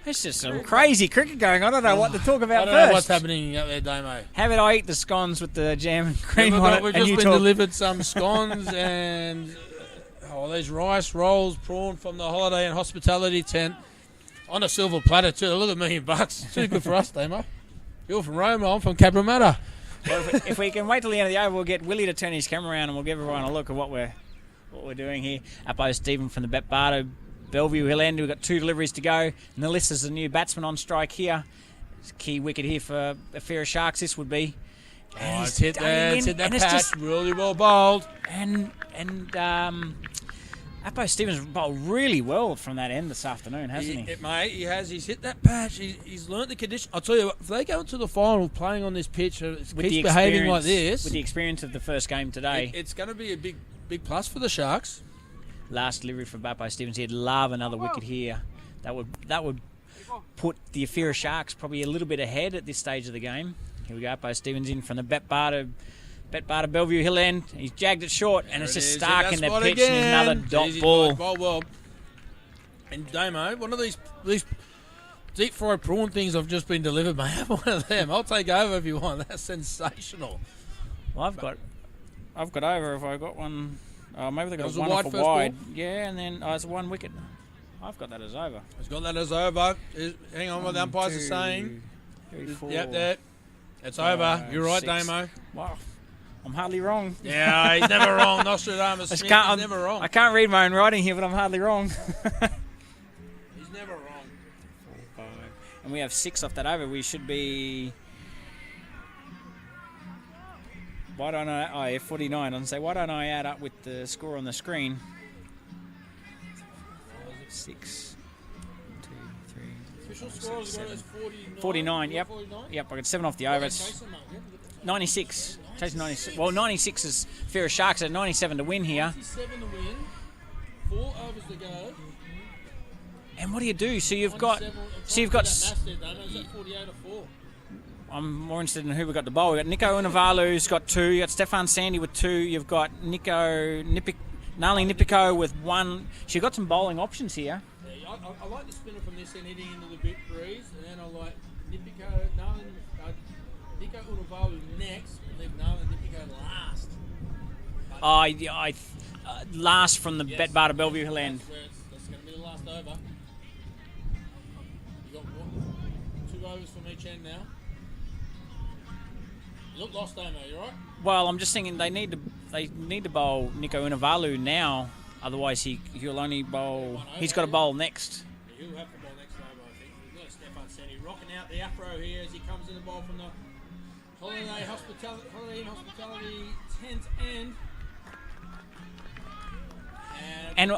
It's just some crazy cricket going on. I don't know what to talk about first. I don't know what's happening out there, Damo. How about I eat the scones with the jam and cream on it? We've just been delivered some scones and these rice rolls, prawn from the holiday and hospitality tent on a silver platter too. Look at $1 million. Too good for us, Damo. You're from Rome, I'm from Cabramatta. Well, if we can wait till the end of the over, we'll get Willie to turn his camera around and we'll give everyone a look at what we're doing here. Apo Stephen from the Bet Barter Bellevue Hill end. We've got 2 deliveries to go. Nalissa's the new batsman on strike here. It's a key wicket here for IFIRA Sharks. This would be. And it's hit that patch. Really well bowled. And Apo Stevens bowled really well from that end this afternoon, hasn't he? Mate, he has. He's hit that patch. He's learnt the condition. I'll tell you what, if they go into the final playing on this pitch, keeps behaving like this. With the experience of the first game today. It's going to be a big plus for the Sharks. Last delivery for Apo Stevens. He'd love another wicket here. That would put the IFIRA Sharks probably a little bit ahead at this stage of the game. Here we go. Apo Stevens in from the Bet Barter Bellevue Hill end. He's jagged it short, and it's just stuck in the pitch. And another dot ball. Well. And Damo, one of these deep fried prawn things I've just been delivered, mate. Have one of them. I'll take over if you want. That's sensational. Well, I've got over if I got one. Maybe they got one off a wide. Yeah, and then it's 1 wicket. I've got that as over. He's got that as over. Hang on, what the umpires are saying. 3, 4. Yep, there. It's over. You're right, 6. Damo. Wow. I'm hardly wrong. Yeah, he's never wrong. Nostradamus Smith, he's never wrong. I can't read my own writing here, but I'm hardly wrong. He's never wrong. 4, 5. And we have 6 off that over. We should be... Why don't I... Oh, yeah, 49. And say, why don't I add up with the score on the screen? 6, 2, 3, Official score is 49. Yep. 49? Yep, I got 7 off the over. 96. Chasing 96. Well, 96 is IFIRA Sharks at 97 to win here. 97 to win. 4 overs to go. And what do you do? So you've got. I'm more interested in who we've got to bowl. We've got Nico Unavalu's got 2. You've got Stefan Sandy with 2. You've got Nali Nipiko with 1. So you've got some bowling options here. Yeah, I like the spinner from this end hitting into the bit breeze, and then I like Nico Unavalu next, and leave Nali Nipiko last. Last from the Betbarter Bellevue Hill end. That's going to be the last over. You got 2 overs from each end now. You look lost, Damo. You right? Well, I'm just thinking they need to bowl Nico Unavalu now. Otherwise, he'll only bowl. He's got to bowl next. Yeah, he'll have to bowl next over, I think. We've got Stefan Sandy rocking out the afro here as he comes in the bowl from the Holiday Inn Hospitality tent end. And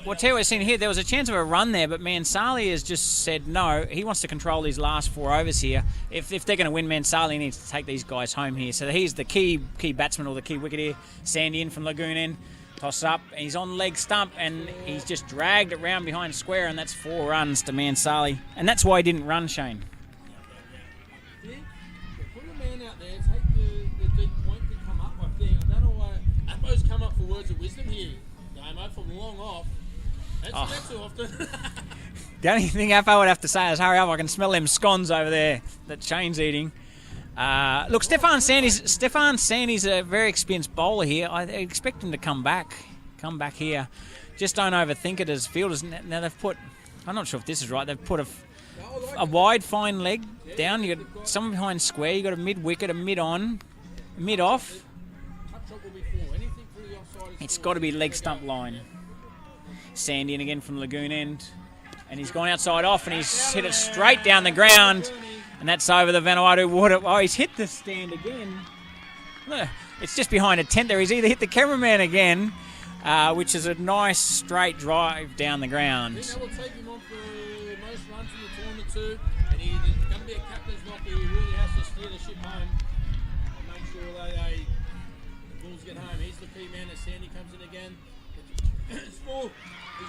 what Teo was saying here, there was a chance of a run there, but Mansali has just said no. He wants to control these last 4 overs here. If they're going to win, Mansali needs to take these guys home here. So he's the key batsman or the key wicket here. Sandy in from Lagoon end, toss up, and he's on leg stump, and he's just dragged it round behind square, and that's 4 runs to Mansali. And that's why he didn't run, Shane. I think put a man out there, take the deep point to come up, I think. I don't know why Appo's come up for words of wisdom here. From long off. That's too often. The only thing Appo would have to say is, hurry up, I can smell them scones over there that Shane's eating. Look, Stefan Sandy's a very experienced bowler here. I expect him to come back here. Just don't overthink it as fielders. Now they've put, I'm not sure if this is right, they've put a wide fine leg down. You got someone behind square, you got a mid wicket, a mid on, mid off. It's got to be leg stump line. Sandy in again from Lagoon end. And he's gone outside off and he's hit it straight down the ground. And that's over the Vanuatu water. Oh, he's hit the stand again. Look, it's just behind a tent there. He's either hit the cameraman again, which is a nice straight drive down the ground. I think that will take him on for most runs in the tournament too. And he's going to be a captain's knocker. He really has to steer the ship home and make sure the Bulls get home. He's the key man as Sandy comes in again. It's full.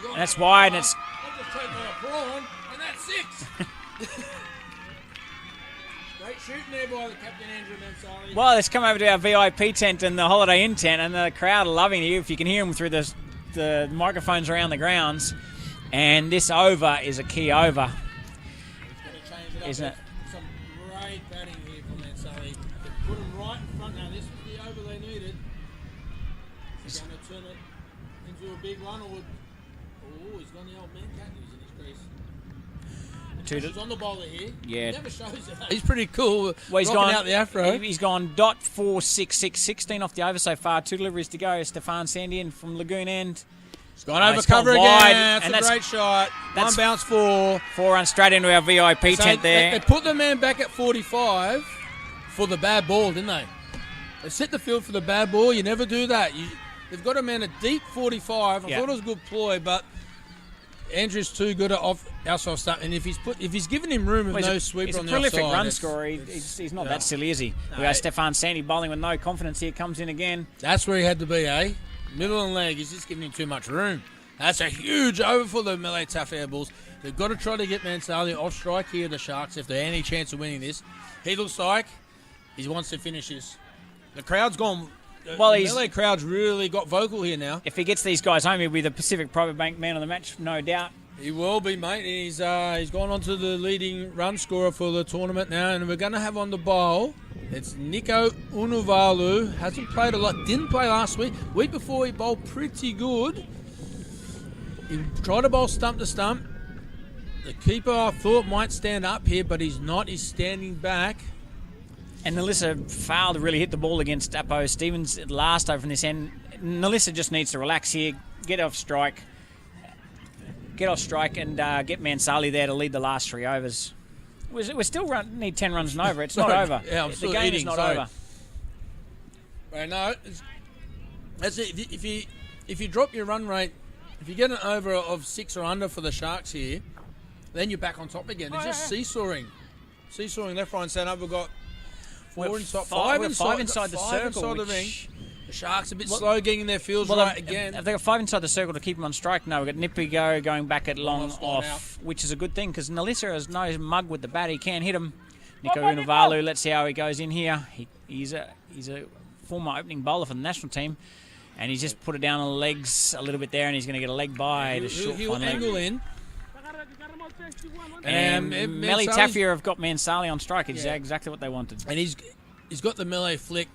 And that's wide. And it's I've just taken a prawn, and that's 6. Great shooting there by the captain, Andrew Mansali. Well, let's come over to our VIP tent and the Holiday Inn tent, and the crowd are loving you if you can hear them through the microphones around the grounds. And this over is a key over, isn't it? Some great batting here from Mansali. They put him right in front. Now, this was the over they needed. He's going to turn it into a big run, or he's gone the old man cat who's in his crease. He's on the bowler here. Yeah. He never shows it. He's pretty cool. Well, he's gone out the afro. He's gone .466, 16 off the over so far. 2 deliveries to go. Stefan Sandy in from Lagoon end. He's gone over cover again. That's a great shot. One bounce 4. 4 runs straight into our VIP tent there. They put the man back at 45 for the bad ball, didn't they? They set the field for the bad ball. You never do that. They've got a man at deep 45. I thought it was a good ploy, but Andrew's too good at outside stuff. And if he's given him room with no sweeper on the offside, he's a prolific run scorer. He's not that silly, is he? No. We got Stefan Sandy bowling with no confidence here. Comes in again. That's where he had to be, eh? Middle and leg. He's just giving him too much room. That's a huge over for the Malay Tough Air Bulls. They've got to try to get Mansali off strike here, the Sharks, if they're any chance of winning this. He looks like he wants to finish this. The crowd's gone. Well, the LA crowd's really got vocal here now. If he gets these guys home, he'll be the Pacific Private Bank man of the match, no doubt. He will be, mate. He's gone on to the leading run scorer for the tournament now, and we're going to have on the bowl. It's Nico Unavalu. Hasn't played a lot. Didn't play last week. Week before he bowled pretty good. He tried to bowl stump to stump. The keeper I thought might stand up here, but he's not. He's standing back. And Nalissa failed to really hit the ball against Appo Stevens last over from this end. Nalissa just needs to relax here, get off strike and get Mansali there to lead the last 3 overs. We still need 10 runs and over. It's not over. Yeah, the game is not over. Well, no, that's it. If you drop your run rate, if you get an over of 6 or under for the Sharks here, then you're back on top again. It's just seesawing left, right, and centre. We've got Four inside, five five inside the circle. inside the ring. which- The Sharks a bit slow getting in their fields Well, right have again. they got 5 inside the circle to keep him on strike? No, we've got Nipigo going back at long off, which is a good thing because Nalissa has no mug with the bat. He can't hit him. Nico Unavalu, let's see how he goes in here. He's a former opening bowler for the national team, and he's just put it down on the legs a little bit there, and he's going to get a leg by to short He'll fun angle leg. in. And Melly Mansali's- Taffia have got Mansali on strike. It's exactly what they wanted. And he's got the melee flick.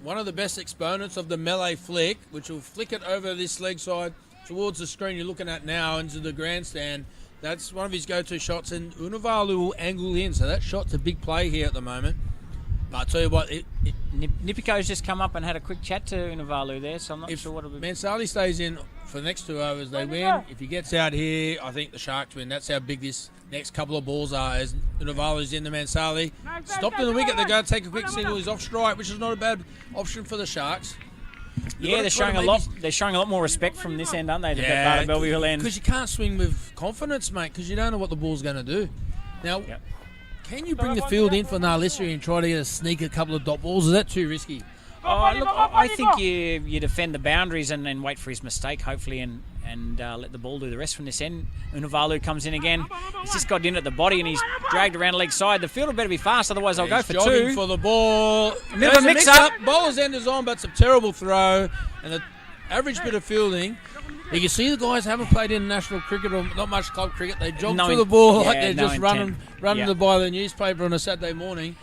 One of the best exponents of the melee flick, which will flick it over this leg side towards the screen you're looking at now into the grandstand. That's one of his go-to shots, and Unavalu will angle in. So that shot's a big play here at the moment. But I tell you what, Nipico's just come up and had a quick chat to Unavalu there, so I'm not sure what it would be. Mansali stays in for the next 2 overs, they win. If he gets out here, I think the Sharks win. That's how big this next couple of balls are. As Unavalu's in the Mansali. Stopped in the wicket. They're going to take a quick single. He's off strike, which is not a bad option for the Sharks. Yeah, they're showing a lot. They're showing a lot more respect from this end, aren't they? The Bellevue Hill end. Because you can't swing with confidence, mate. Because you don't know what the ball's going to do. Now, can you bring the field in for Nalissa and try to sneak a couple of dot balls? Is that too risky? Oh, look, I think you defend the boundaries and then wait for his mistake, hopefully, and let the ball do the rest from this end. Unavalu comes in again. He's just got in at the body and he's dragged around the leg side. The fielder better be fast, otherwise I'll go for jogging 2. for the ball. Bit of a mix-up. Bowler's end is on, but it's a terrible throw. And the average bit of fielding. You can see the guys haven't played international cricket or not much club cricket. They jog through the ball like they're just running by the newspaper on a Saturday morning.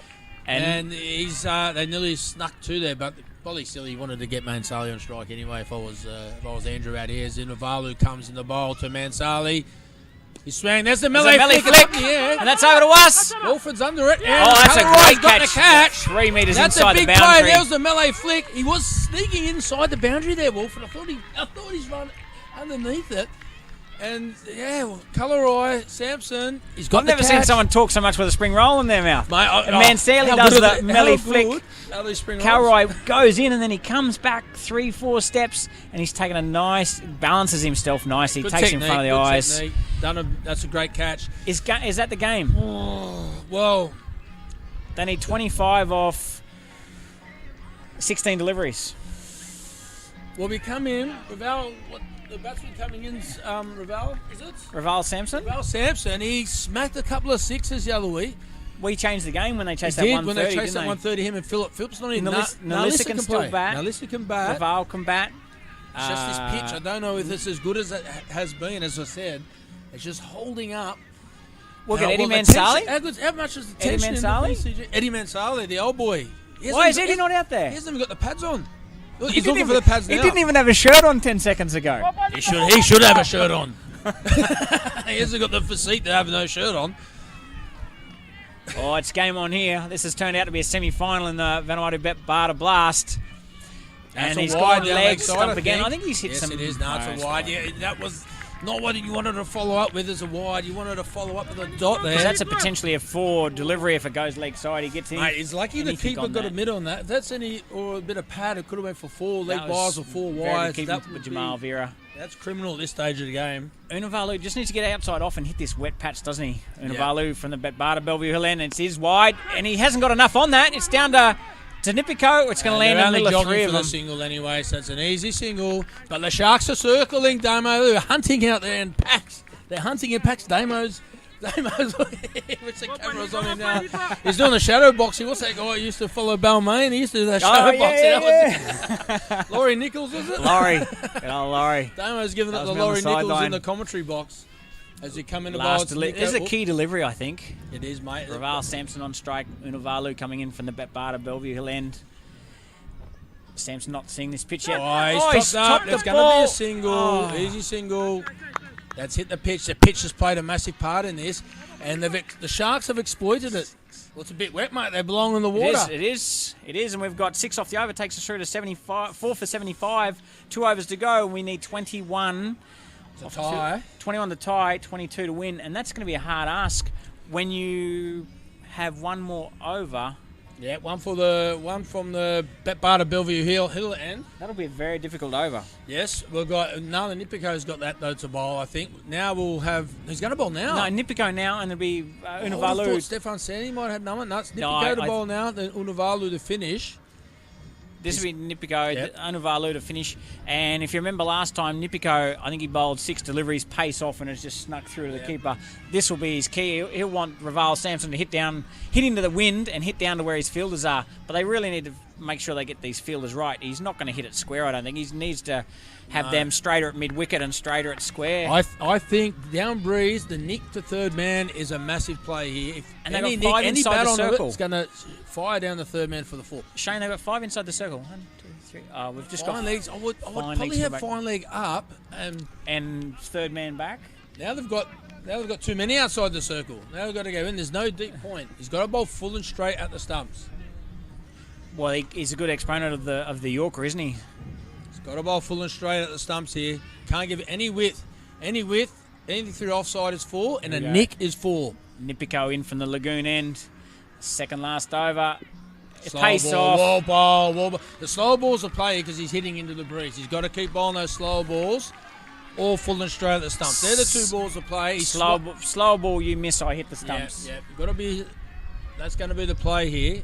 And he's they nearly snuck 2 there, but probably still he wanted to get Mansali on strike anyway. If I was Andrew out here, Zinavalu comes in the bowl to Mansali. He swung. There's the melee flick. And that's over to us. Wolford's under it. Oh, that's a great got catch. 3 metres That's inside a big the boundary. play. There was the melee flick. He was sneaking inside the boundary there, Wolford. I thought he's run underneath it. And colour eye, Sampson. He's got. I've never seen someone talk so much with a spring roll in their mouth. Mate, and Mansali does the melee flick. Calroy goes in and then he comes back 3-4 steps and he's taken a nice, balances himself nicely, takes him in front of the eyes. That's a great catch. Is that the game? Oh, well, they need 25 off 16 deliveries. Well, we come in. Ravel, the batsman coming in, Ravel, is it? Ravel Sampson? Ravel Sampson. He smacked a couple of sixes the other week. We changed the game when they chased that 130. When they chased that 130, him and Philip Phillips not in. Nalissa can still bat. Nalissa can bat. Ravel can bat. It's just this pitch. I don't know if it's as good as it has been. As I said, it's just holding up. We'll get Eddie Mansali. How much is the Eddie Mansali? Eddie Mansali, the old boy. Why is Eddie not out there? He hasn't even got the pads on. He's looking for the pads now. He didn't even have a shirt on 10 seconds ago. He should have a shirt on. He hasn't got the physique to have no shirt on. Oh, it's game on here. This has turned out to be a semi-final in the Vanuatu Bata Blast. And he's got leg stump again. I think he's hit some. Yes, it is. No, it's a wide. Yeah, that was not what you wanted to follow up with as a wide. You wanted to follow up with a dot there. Because that's potentially a 4 delivery if it goes leg side. He gets in. Mate, he's lucky the keeper got a mid on that. If that's or a bit of pad, it could have went for 4 leg bars or 4 wides. That with Jamal Vera. That's criminal at this stage of the game. Unavalu just needs to get outside off and hit this wet patch, doesn't he? Unavalu from the Bata Bellevue Hill end. It's his wide, and he hasn't got enough on that. It's down to Nipico. It's going to land in the middle of 3 of them. For the single anyway, so it's an easy single. But the Sharks are circling Damo. They're hunting out there in packs. They're hunting in packs. Damo's which the camera's on him now. He's doing the shadow boxing. What's that guy who used to follow Balmain? He used to do that shadow boxing. That was Laurie Nichols, was it? Laurie. Good old Laurie. Damo's giving it to Laurie Nichols in the commentary box as you come in the bowl. This is a key delivery, I think. It is, mate. Raval Sampson on strike. Unavalu coming in from the Bata Bellevue Hill end. Sampson not seeing this pitch yet. He's topped up. It's going to be a single. Easy single. That's hit the pitch. The pitch has played a massive part in this, and the Sharks have exploited it. Well, it's a bit wet, mate. They belong in the water. It is, and we've got 6 off the over. Takes us through to 75, 4 for 75. 2 overs to go, and we need 21 to tie. 21 to tie, 22 to win, and that's going to be a hard ask when you have 1 more over Yeah, one from the Barter Bellevue Hill end. That'll be a very difficult over. Yes, we've got Nala Nipico's got that though to bowl. I think now we'll have. He's going to bowl now. No, Nipico now, and it'll be I would have Unavalu. thought Stefan Sandy might have number. No, it's No, Nipico to I- bowl now, then Unavalu to finish. This will be Nipico, Yep. Unavalu to finish. And if you remember last time, Nipico, I think he bowled 6 deliveries, pace off, and it's just snuck through to the keeper. This will be his key. He'll want Raval Sampson to hit into the wind and hit down to where his fielders are. But they really need to make sure they get these fielders right. He's not going to hit it square, I don't think. He needs to have them straighter at mid-wicket and straighter at square. I think down breeze, the nick to third man is a massive play here. If And they've any got 5 nick, any inside bat the on it, circle. it's going to fire down the third man for the 4. Shane, they've got 5 inside the circle. 1, 2, 3. We've just Fine got legs. I would fine probably legs have back. fine leg up. And third man back. Now they've got too many outside the circle. Now they've got to go in. There's no deep point. He's got to bowl full and straight at the stumps. Well, he's a good exponent of the Yorker, isn't he? He's got to bowl full and straight at the stumps here. Can't give it any width. Anything through offside is 4, and a Here we go. nick is 4. Nipico in from the lagoon end. Second last over. Slow Pace ball, off. wall ball. The slow balls are played because he's hitting into the breeze. He's got to keep bowling those slow balls, all full and straight at the stumps. They're the 2 balls to play. He's Slow ball, you miss, I hit the stumps. Yeah. You've got to be. That's going to be the play here.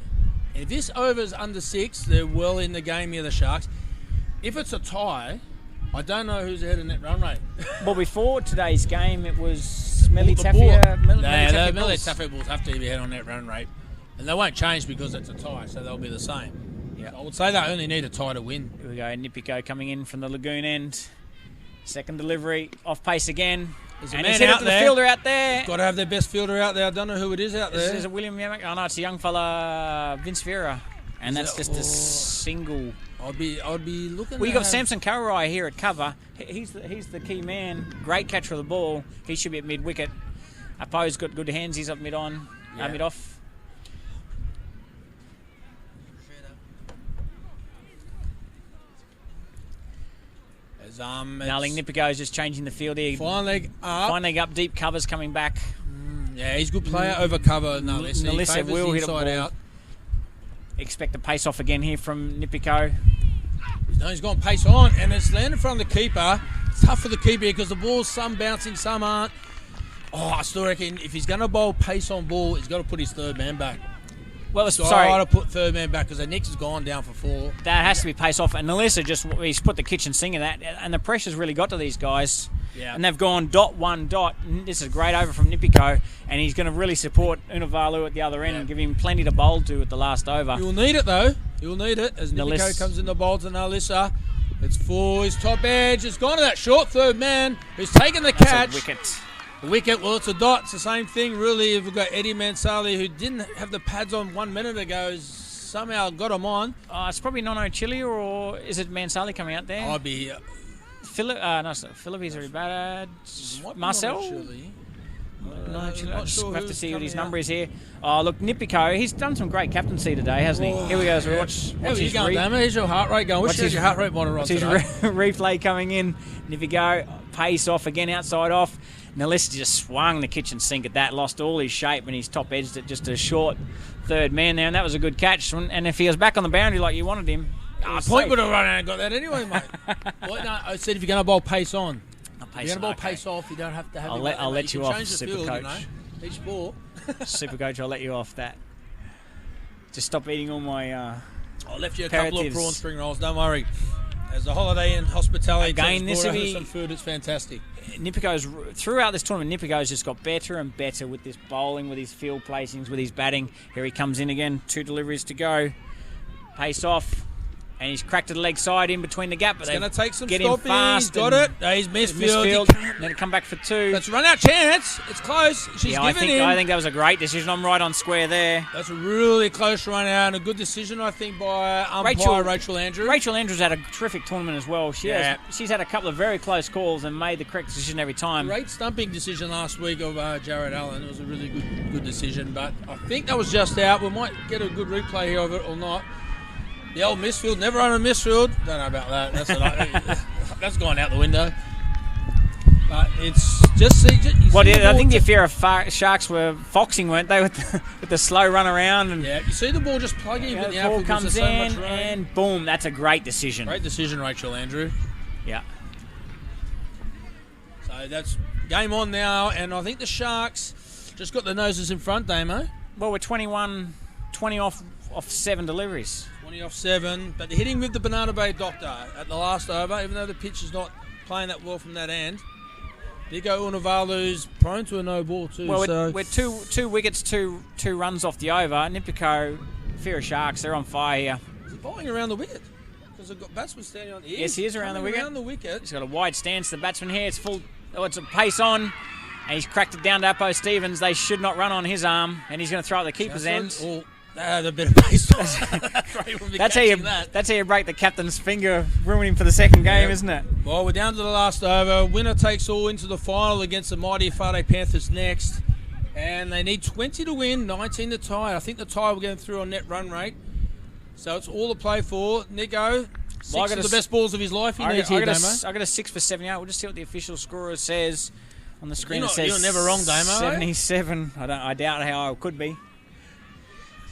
If this over's under 6, they're well in the game here, the Sharks. If it's a tie, I don't know who's ahead in that run rate. Well, before today's game, it was Melly The Taffia. ball. Melly Melly Taffia Taffia Bulls have to be ahead on that run rate. And they won't change because it's a tie, so they'll be the same. Yeah. So I would say they only need a tie to win. Here we go. Nipico coming in from the lagoon end. Second delivery. Off pace again. There's a And man he's hit it out to the there. fielder out there. Got to have their best fielder out there. I don't know who it is out This there. is a William Yamak. Oh, no, it's a young fella, Vince Vera. And Is that's it- just a oh. single. I'd be looking. Well, you to got have- Samson Kawarai here at cover. He's the key man. Great catcher of the ball. He should be at mid wicket. Apo's got good hands. He's up mid on, Yeah. mid off. As, Narling Nipico is just changing the field here. fine leg up. Fine leg up, deep covers coming back. Yeah, he's a good player over cover. Nalisa. He Nalisa favours will the hit a inside ball. out. Expect a pace off again here from Nipico. No, he's gone pace on, and it's landed in front of the keeper. It's tough for the keeper because the ball's some bouncing, some aren't. Oh, I still reckon if he's going to bowl pace on ball, he's got to put his third man back. Well, So sorry, I got to put third man back because the Knicks has gone down for 4. that has to be pace off. And Nalisa he's put the kitchen sink in that, and the pressure's really got to these guys. Yeah. And they've gone dot, 1 dot. This is a great over from Nipico, and he's going to really support Unavalu at the other end and give him plenty to bowl to at the last over. You'll need it though. You'll need it as Nipico Nalis. comes in the bowl to Nalisa. It's for his top edge. It's gone to that short third man who's taken the That's catch. a wicket. The wicket, well, it's a dot. It's the same thing, really. We've got Eddie Mansali, who didn't have the pads on 1 minute ago, has somehow got them on. It's probably Nono Chile, or is it Mansali coming out there? I'd be... Philippi's very bad. Marcel? No, not sure we'll have to who's see what his coming number is here. Oh, look, Nipico, he's done some great captaincy today, hasn't he? Here we go. So we watch How are you his going, Damo? Here's your heart rate going. What's his- your heart rate monitor on What's his today? replay coming in? Nipico, pace off again, outside off. Nalisa just swung the kitchen sink at that, lost all his shape, and he's top edged it just a short third man there, and that was a good catch. And if he was back on the boundary like you wanted him, it was Point safe. would have run out and got that anyway, mate. Well, no, I said if you're going to bowl pace on. Pace If you're on, going to bowl okay. pace off, you don't have to have I'll him let- like that, I'll mate. let you can off, change the Super field, Coach. you know. Each sport. Super Coach, I'll let you off that. Just stop eating all my... I left you a couple of Imperatives. prawn spring rolls, don't worry. As a holiday in hospitality, Again, this will be- some food, it's fantastic. Nipico's throughout this tournament, Nipico's just got better and better with this bowling, with his field placings, with his batting. Here he comes in again, 2 deliveries to go. Pace off, and he's cracked to the leg side in between the gap. But It's they going to take some get him stopping. He's fast. got and it. He's missed Misfield. field. Then to come back for 2. That's a run out chance. It's close. She's I given think him. I think that was a great decision. I'm right on square there. That's a really close run out and a good decision, I think, by umpire Rachel Andrews. Rachel Andrews had a terrific tournament as well. She's had a couple of very close calls and made the correct decision every time. Great stumping decision last week of Jared Allen. It was a really good decision, but I think that was just out. We might get a good replay here of it or not. The old misfield, never run a misfield. Don't know about that. That's gone out the window. But it's Just see. Well, I think the IFIRA Sharks were foxing, weren't they, with the slow run around? And Yeah, you see the ball just plugging in. the ball comes in, and boom, that's a great decision. Great decision, Rachel Andrew. Yeah. So that's game on now, and I think the Sharks just got their noses in front, Damo. Well, we're 20 off 7 deliveries. 20 off 7, but they're hitting with the Banana Bay Doctor at the last over, even though the pitch is not playing that well from that end. Nico Unavalu's prone to a no ball too. Well, we're two wickets, two runs off the over. Nipico, IFIRA Sharks, they're on fire here. Is he bowling around the wicket? Because they've got batsmen standing on the Yes, he is around the wicket. Around the wicket. He's got a wide stance. The batsman here, it's full. Oh, it's a pace on, and he's cracked it down to Appo Stevens. They should not run on his arm, and he's going to throw it at the keeper's end. A bit of pace. That's how you break the captain's finger, ruin him for the second game, isn't it? Well, we're down to the last over. Winner takes all into the final against the mighty IFIRA Panthers next. And they need 20 to win, 19 to tie. I think the tie will get them through on net run rate. So it's all to play for. Nico, six of the best balls of his life he needs here, Damo. I got a 6 for 78. We'll just see what the official scorer says on the screen. You're never wrong, Damo. 77. I doubt how I could be.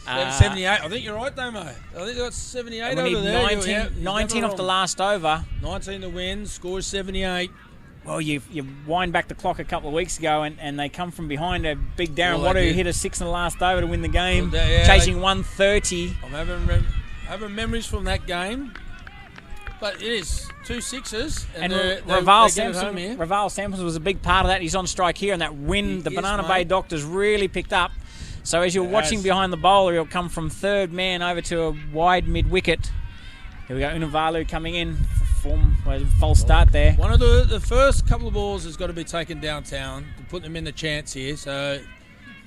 78. I think you're right, Damo. I think that's 78 we need over there. 19 off the last over. 19 to win. Score 78. Well, you wind back the clock a couple of weeks ago, and they come from behind. A big Darren Watto who hit a 6 in the last over to win the game, chasing 130. I'm having memories from that game. But it is 2 sixes. And Raval Sampson was a big part of that. He's on strike here, and that wind, the Banana Bay Doctors really picked up. So as you're watching behind the bowler, he'll come from third man over to a wide mid-wicket. Here we go, Unavalu coming in. False start there. One of the first couple of balls has got to be taken downtown to put them in the chance here. So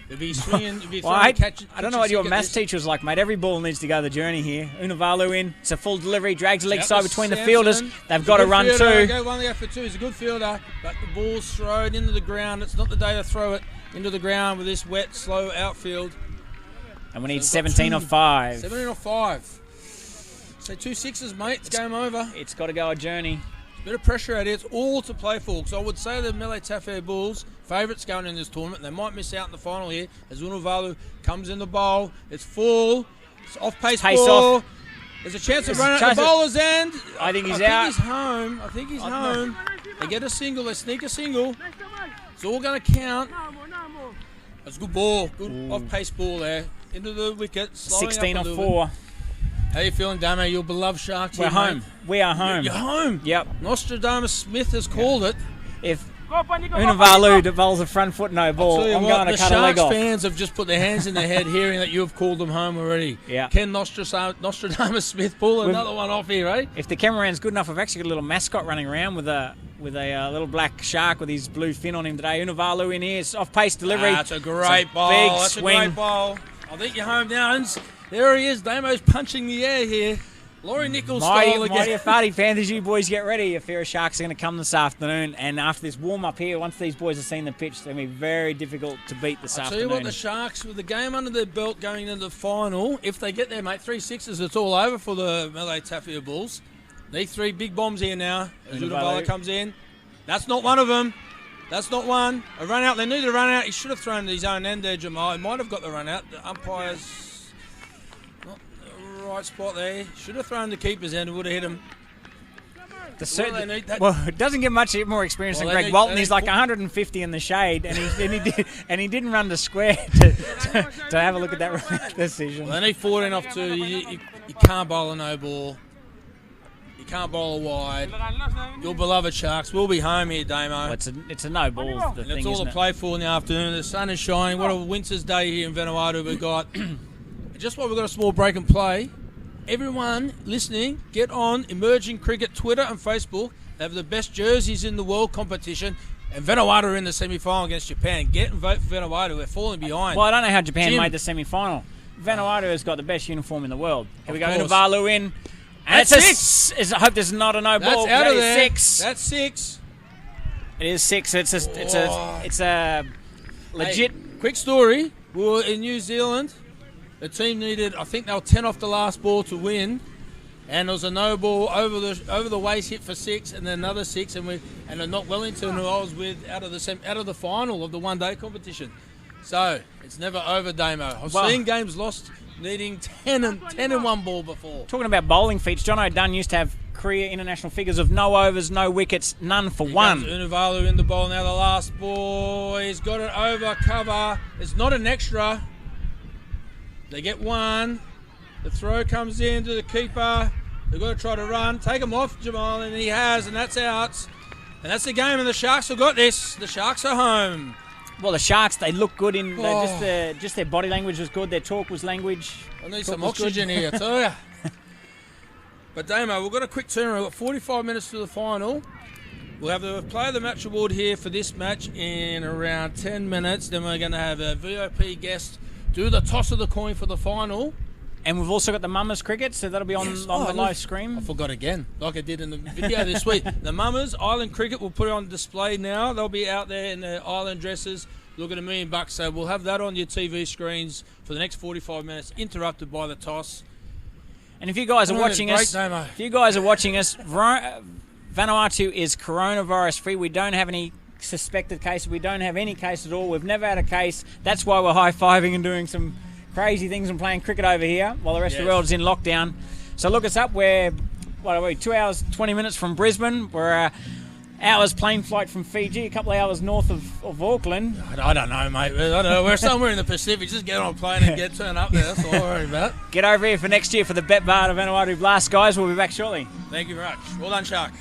it'll be swinging. I don't know what your maths teacher was like, mate. Every ball needs to go the journey here. Unavalu in. It's a full delivery. Drags the leg side between the fielders. They've got to run too. Go one for 2. He's a good fielder, but the ball's thrown into the ground. It's not the day to throw it into the ground with this wet, slow outfield. And we need 17 off 5. 17 off 5. So 2 sixes, mate. It's game over. It's got to go a journey. Bit of pressure out here. It's all to play for. So I would say the Malay Taffy Bulls favourites going in this tournament. They might miss out in the final here as Unavalu comes in the bowl. It's full. It's off-pace ball. Off. There's a chance of running at the bowler's end. I think he's out. I think he's home. They get a single. They sneak a single. It's all going to count. That's a good ball. Good off-pace ball there. Into the wicket. 16 off 4. How you feeling, Damo? Your beloved Sharks. We're home. Mate. We are home. You're home. Yep. Nostradamus Smith has called it. If Unavalu bowls a front foot no ball, I'm going to cut a leg off. The Sharks fans have just put their hands in their head hearing that you have called them home already. Yeah. Can Nostradamus Smith pull another one off here, eh? If the cameraman's good enough, I've actually got a little mascot running around with a little black shark with his blue fin on him today. Unavalu in here. It's off-pace delivery. That's a great ball. Big swing. A great ball. I think you're home now. There he is. Damo's punching the air here. Laurie Nichols style again. Mighty Farty Panthers, you boys get ready. IFIRA Sharks are going to come this afternoon, and after this warm-up here, once these boys have seen the pitch, it's going to be very difficult to beat this afternoon. I'll tell you what, the Sharks, with the game under their belt going into the final, if they get there, mate, 3 sixes, it's all over for the Malay Taffy Bulls. Need 3 big bombs here now. As Unavalu comes in. That's not one of them. That's not one. A run out. They need a run out. He should have thrown his own end there, Jamal. He might have got the run out. The umpire's not the right spot there. Should have thrown the keeper's end and would have hit him. It doesn't get much more experience than Greg Walton. He's like 150 in the shade, and he didn't run to square to have a look at that decision. Well, they need 14 off 2. You can't bowl a no ball. You can't bowl a wide. Your beloved Sharks will be home here, Damo. Well, it's a no ball. It's all to play for in the afternoon. The sun is shining. What a winter's day here in Vanuatu we've got. Just while we've got a small break and play, everyone listening, get on Emerging Cricket Twitter and Facebook. They have the best jerseys in the world competition. And Vanuatu are in the semi-final against Japan. Get and vote for Vanuatu. We're falling behind. Well, I don't know how Japan made the semi-final. Vanuatu has got the best uniform in the world. Here we go. Unavalu in. And it's 6. I hope there's not a no ball. That's out of there. 6. That's 6. It is 6. It's a legit. Hey, quick story. We were in New Zealand. The team needed, I think they were 10 off the last ball to win. And there was a no ball over the waist hit for 6, and then another 6, and a not Wellington who I was with out of the final of the one-day competition. So it's never over, Damo. I've seen games lost needing 10 and 1 ball before. Talking about bowling feats, John O'Dunn used to have career international figures of no overs, no wickets, none for one. Unavalu in the bowl now. The last ball, he's got it over cover. It's not an extra. They get 1. The throw comes in to the keeper. They've got to try to run. Take him off, Jamal, and he has, and that's out. And that's the game, and the Sharks have got this. The Sharks are home. Well, the Sharks, they look good in just their body language was good. Their talk was language. I need some oxygen here, I tell you. But Damo, we've got a quick turnaround. We've got 45 minutes to the final. We'll have the Player of the Match award here for this match in around 10 minutes. Then we're going to have a VIP guest do the toss of the coin for the final. And we've also got the Mummers cricket, so that'll be on the live screen. I forgot again, like I did in the video this week. The Mummers Island cricket will put it on display now. They'll be out there in their island dresses looking at $1 million. So we'll have that on your TV screens for the next 45 minutes, interrupted by the toss. And if you guys are watching us, Vanuatu is coronavirus free. We don't have any suspected cases. We don't have any case at all. We've never had a case. That's why we're high-fiving and doing some crazy things and playing cricket over here while the rest of the world is in lockdown. So look us up. We're 2 hours 20 minutes from Brisbane. We're hours plane flight from Fiji, a couple of hours north of Auckland. I don't know, mate. I don't know. We're somewhere in the Pacific. Just get on a plane and turn up there. That's all I worry about. Get over here for next year for the Bet Bar of Vanuatu Blast, guys. We'll be back shortly. Thank you very much. Well done, Shark.